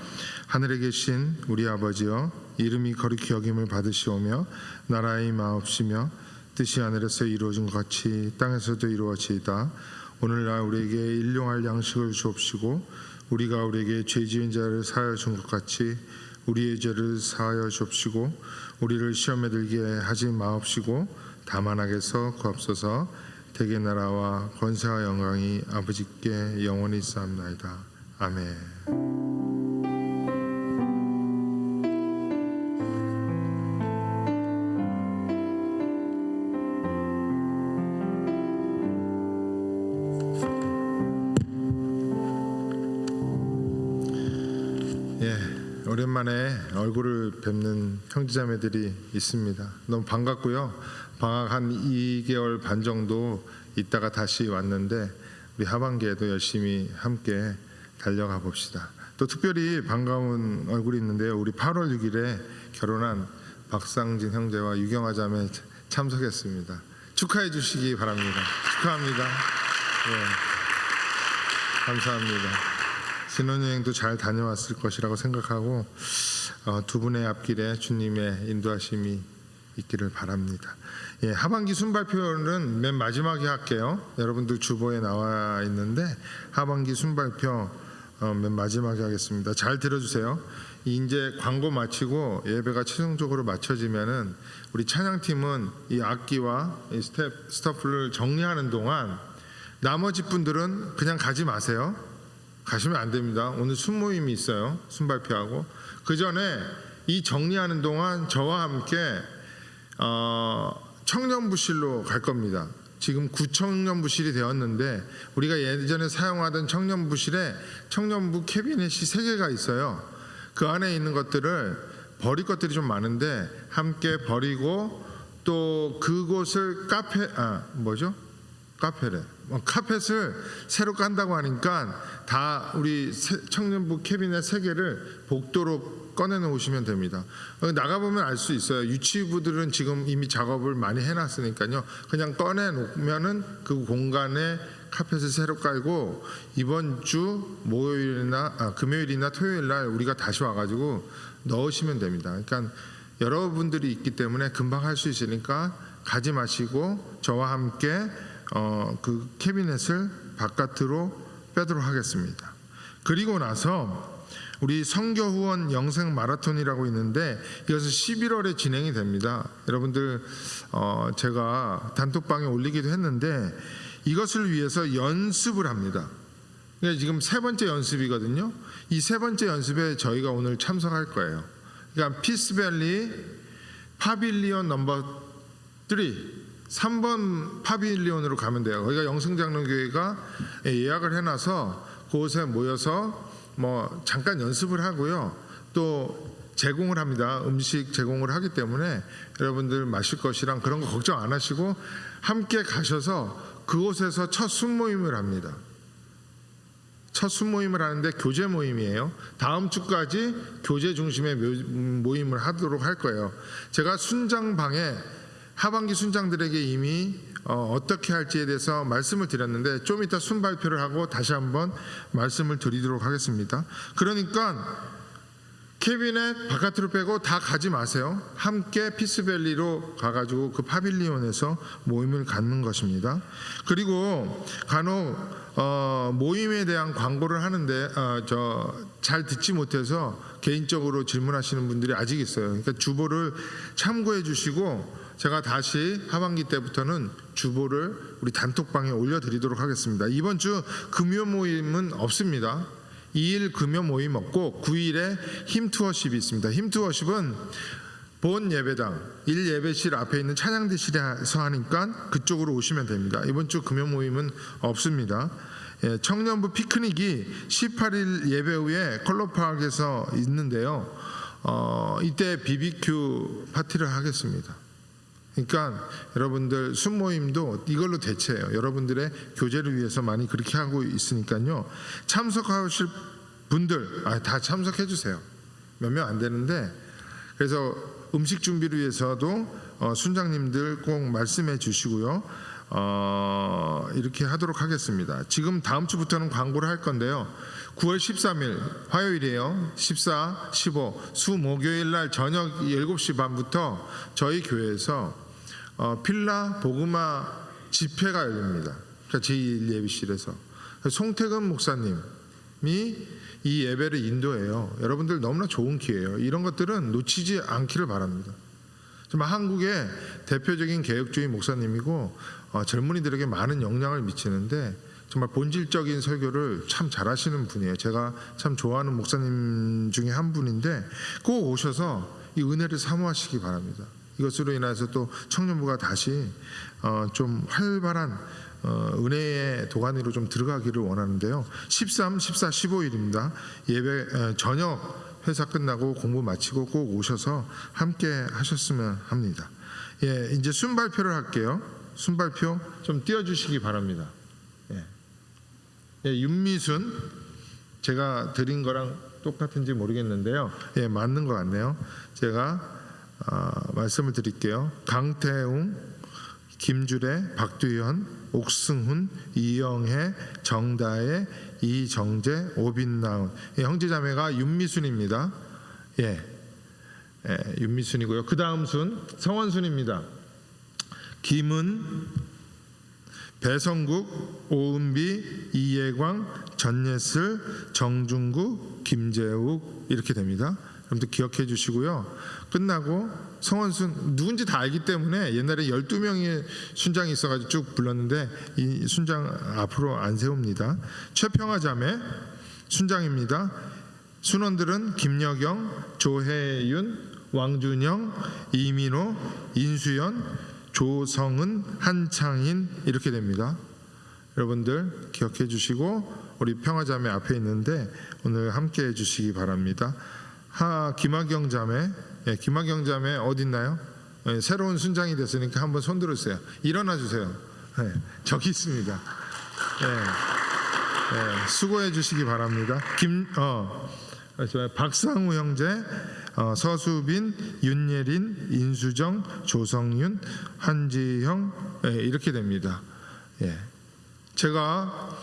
하늘에 계신 우리 아버지여, 이름이 거룩히 여김을 받으시오며 나라의 임하옵시며 뜻이 하늘에서 이루어진 것 같이 땅에서도 이루어지이다. 오늘날 우리에게 일용할 양식을 주옵시고 우리가 우리에게 죄 지은 자를 사하여 준 것 같이 우리의 죄를 사하여 주옵시고 우리를 시험에 들게 하지 마옵시고 다만 악에서 구하옵소서. 대개 나라와 권세와 영광이 아버지께 영원히 있사옵나이다. 아멘. 오랜만에 얼굴을 뵙는 형제자매들이 있습니다. 너무 반갑고요. 방학 한 2개월 반 정도 있다가 다시 왔는데 우리 하반기에도 열심히 함께 달려가 봅시다. 또 특별히 반가운 얼굴이 있는데요. 우리 8월 6일에 결혼한 박상진 형제와 유경아 자매 참석했습니다. 축하해 주시기 바랍니다. 축하합니다. 감사합니다. 신혼여행도 잘 다녀왔을 것이라고 생각하고 두 분의 앞길에 주님의 인도하심이 있기를 바랍니다. 하반기 순발표는 맨 마지막에 할게요. 여러분들 주보에 나와 있는데 하반기 순발표 맨 마지막에 하겠습니다. 잘 들어주세요. 이제 광고 마치고 예배가 최종적으로 마쳐지면은 우리 찬양팀은 이 악기와 이 스태프를 정리하는 동안 나머지 분들은 그냥 가지 마세요. 가시면 안 됩니다. 오늘 순모임이 있어요. 순발표하고 그 전에 이 정리하는 동안 저와 함께 청년부실로 갈 겁니다. 지금 구청년부실이 되었는데 우리가 예전에 사용하던 청년부실에 청년부 캐비넷이 3개가 있어요. 그 안에 있는 것들을 버릴 것들이 좀 많은데 함께 버리고 또 그곳을 카펫을 새로 깐다고 하니까 다 우리 청년부 캐비넷 3개를 복도로 꺼내놓으시면 됩니다. 나가보면 알 수 있어요. 유치부들은 지금 이미 작업을 많이 해놨으니까요. 그냥 꺼내놓으면은 그 공간에 카펫을 새로 깔고 이번 주 금요일이나 토요일날 우리가 다시 와가지고 넣으시면 됩니다. 그러니까 여러분들이 있기 때문에 금방 할 수 있으니까 가지 마시고 저와 함께 그 캐비넷을 바깥으로 빼도록 하겠습니다. 그리고 나서 우리 선교 후원 영생 마라톤이라고 있는데 이것은 11월에 진행이 됩니다. 여러분들 제가 단톡방에 올리기도 했는데 이것을 위해서 연습을 합니다. 그러니까 지금 3번째 연습이거든요. 이 3번째 연습에 저희가 오늘 참석할 거예요. 그러니까 피스밸리 파빌리온 넘버 3번 파빌리온으로 가면 돼요. 거기가 영성장로교회가 예약을 해놔서 그곳에 모여서 잠깐 연습을 하고요. 또 제공을 합니다. 음식 제공을 하기 때문에 여러분들 마실 것이랑 그런 거 걱정 안 하시고 함께 가셔서 그곳에서 첫 순모임을 합니다. 첫 순모임을 하는데 교제 모임이에요. 다음 주까지 교제 중심의 모임을 하도록 할 거예요. 제가 순장방에 하반기 순장들에게 이미 어떻게 할지에 대해서 말씀을 드렸는데 좀 이따 순발표를 하고 다시 한번 말씀을 드리도록 하겠습니다. 그러니까 캐비넷 바깥으로 빼고 다 가지 마세요. 함께 피스밸리로 가가지고 그 파빌리온에서 모임을 갖는 것입니다. 그리고 간혹 모임에 대한 광고를 하는데 잘 듣지 못해서 개인적으로 질문하시는 분들이 아직 있어요. 그러니까 주보를 참고해 주시고 제가 다시 하반기 때부터는 주보를 우리 단톡방에 올려드리도록 하겠습니다. 이번 주 금요 모임은 없습니다. 2일 금요 모임 없고 9일에 힘투어십이 있습니다. 힘투어십은 본 예배당 1예배실 앞에 있는 찬양대실에서 하니까 그쪽으로 오시면 됩니다. 이번 주 금요 모임은 없습니다. 청년부 피크닉이 18일 예배 후에 컬러파크에서 있는데요. 이때 BBQ 파티를 하겠습니다. 그러니까 여러분들 순모임도 이걸로 대체해요. 여러분들의 교제를 위해서 많이 그렇게 하고 있으니까요. 참석하실 분들 다 참석해 주세요. 몇 명 안 되는데, 그래서 음식 준비를 위해서도 순장님들 꼭 말씀해 주시고요. 이렇게 하도록 하겠습니다. 지금 다음 주부터는 광고를 할 건데요. 9월 13일 화요일이에요. 14, 15 수목요일 날 저녁 7시 반부터 저희 교회에서 필라 복음화 집회가 열립니다. 그러니까 제1예비실에서 송태근 목사님이 이 예배를 인도해요. 여러분들 너무나 좋은 기회예요. 이런 것들은 놓치지 않기를 바랍니다. 정말 한국의 대표적인 개혁주의 목사님이고 젊은이들에게 많은 영향을 미치는데 정말 본질적인 설교를 참 잘하시는 분이에요. 제가 참 좋아하는 목사님 중에 한 분인데 꼭 오셔서 이 은혜를 사모하시기 바랍니다. 이것으로 인해서 또 청년부가 다시 좀 활발한 은혜의 도가니로 좀 들어가기를 원하는데요. 13, 14, 15일입니다. 예배 저녁 회사 끝나고 공부 마치고 꼭 오셔서 함께 하셨으면 합니다. 이제 순발표를 할게요. 순발표 좀 띄워주시기 바랍니다. 윤미순, 제가 드린 거랑 똑같은지 모르겠는데요. 맞는 것 같네요. 제가 말씀을 드릴게요. 강태웅, 김주래, 박두현, 옥승훈, 이영애, 정다혜, 이정재, 오빈나운. 형제자매가 윤미순입니다. 윤미순이고요. 그 다음 순 성원순입니다. 김은, 배성국, 오은비, 이예광, 전예슬, 정중구, 김재욱 이렇게 됩니다. 여러분들 기억해 주시고요. 끝나고 성원순 누군지 다 알기 때문에 옛날에 12명의 순장이 있어가지고 쭉 불렀는데 이 순장 앞으로 안 세웁니다. 최평화 자매 순장입니다. 순원들은 김여경, 조혜윤, 왕준영, 이민호, 인수연, 조성은, 한창인 이렇게 됩니다. 여러분들 기억해 주시고 우리 평화자매 앞에 있는데 오늘 함께 해 주시기 바랍니다. 김학경 자매, 김학경 자매 어디 있나요? 새로운 순장이 됐으니까 한번 손 들어주세요. 일어나 주세요. 저기 있습니다. 수고해 주시기 바랍니다. 박상우 형제, 서수빈, 윤예린, 인수정, 조성윤, 한지형 이렇게 됩니다. 제가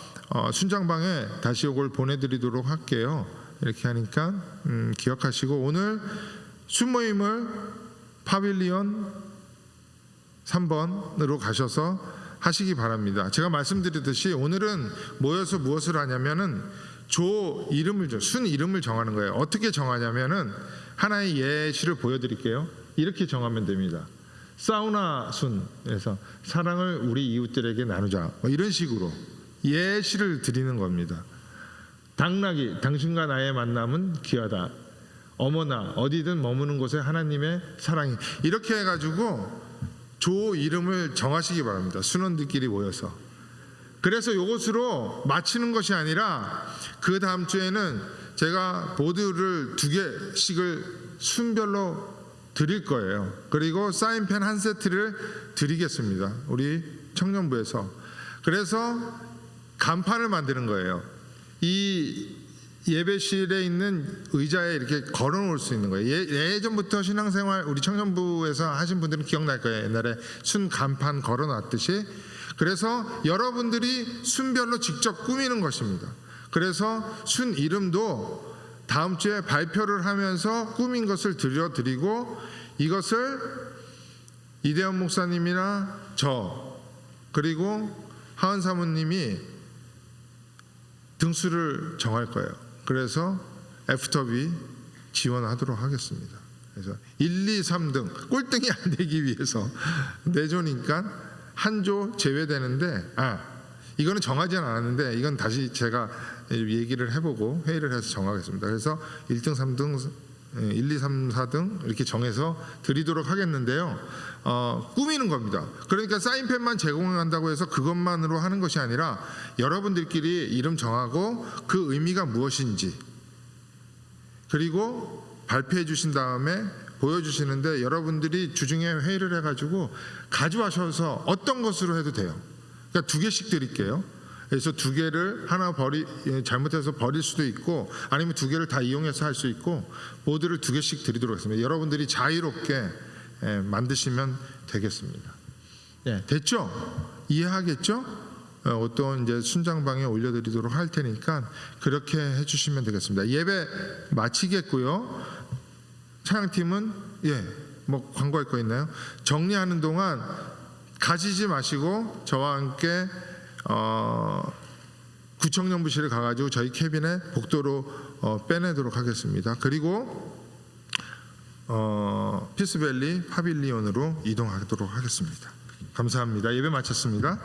순장방에 다시 이걸 보내드리도록 할게요. 이렇게 하니까 기억하시고 오늘 순모임을 파빌리온 3번으로 가셔서 하시기 바랍니다. 제가 말씀드렸듯이 오늘은 모여서 무엇을 하냐면은 순 이름을 정하는 거예요. 어떻게 정하냐면은 하나의 예시를 보여드릴게요. 이렇게 정하면 됩니다. 사우나 순에서 사랑을 우리 이웃들에게 나누자, 이런 식으로 예시를 드리는 겁니다. 당나귀, 당신과 나의 만남은 귀하다. 어머나 어디든 머무는 곳에 하나님의 사랑이, 이렇게 해가지고 조 이름을 정하시기 바랍니다. 순원들끼리 모여서. 그래서 이것으로 마치는 것이 아니라 그 다음 주에는 제가 보드를 2개씩을 순별로 드릴 거예요. 그리고 사인펜 한 세트를 드리겠습니다. 우리 청년부에서. 그래서 간판을 만드는 거예요. 이 예배실에 있는 의자에 이렇게 걸어놓을 수 있는 거예요. 예전부터 신앙생활 우리 청년부에서 하신 분들은 기억날 거예요. 옛날에 순 간판 걸어놨듯이. 그래서 여러분들이 순별로 직접 꾸미는 것입니다. 그래서 순 이름도 다음 주에 발표를 하면서 꾸민 것을 들려드리고 이것을 이대현 목사님이나 저 그리고 하은 사모님이 등수를 정할 거예요. 그래서 애프터비 지원하도록 하겠습니다. 그래서 1, 2, 3등 꼴등이 안 되기 위해서 네 조니까 한 조 제외되는데 이거는 정하지는 않았는데 이건 다시 제가 얘기를 해보고 회의를 해서 정하겠습니다. 그래서 1등, 3등, 1, 2, 3, 4등 이렇게 정해서 드리도록 하겠는데요. 꾸미는 겁니다. 그러니까 사인펜만 제공한다고 해서 그것만으로 하는 것이 아니라 여러분들끼리 이름 정하고 그 의미가 무엇인지 그리고 발표해 주신 다음에 보여주시는데 여러분들이 주중에 회의를 해가지고 가져와셔서 어떤 것으로 해도 돼요. 그러니까 2개씩 드릴게요. 그래서 2개를 하나 잘못해서 버릴 수도 있고 아니면 2개를 다 이용해서 할 수 있고 보드를 2개씩 드리도록 하겠습니다. 여러분들이 자유롭게 만드시면 되겠습니다. 됐죠? 이해하겠죠? 어떤 이제 순장방에 올려드리도록 할 테니까 그렇게 해주시면 되겠습니다. 예배 마치겠고요. 찬양팀은 뭐 광고할 거 있나요? 정리하는 동안 가시지 마시고 저와 함께 구청연구실에 가가지고 저희 캐빈에 복도로 빼내도록 하겠습니다. 그리고 피스밸리 파빌리온으로 이동하도록 하겠습니다. 감사합니다. 예배 마쳤습니다.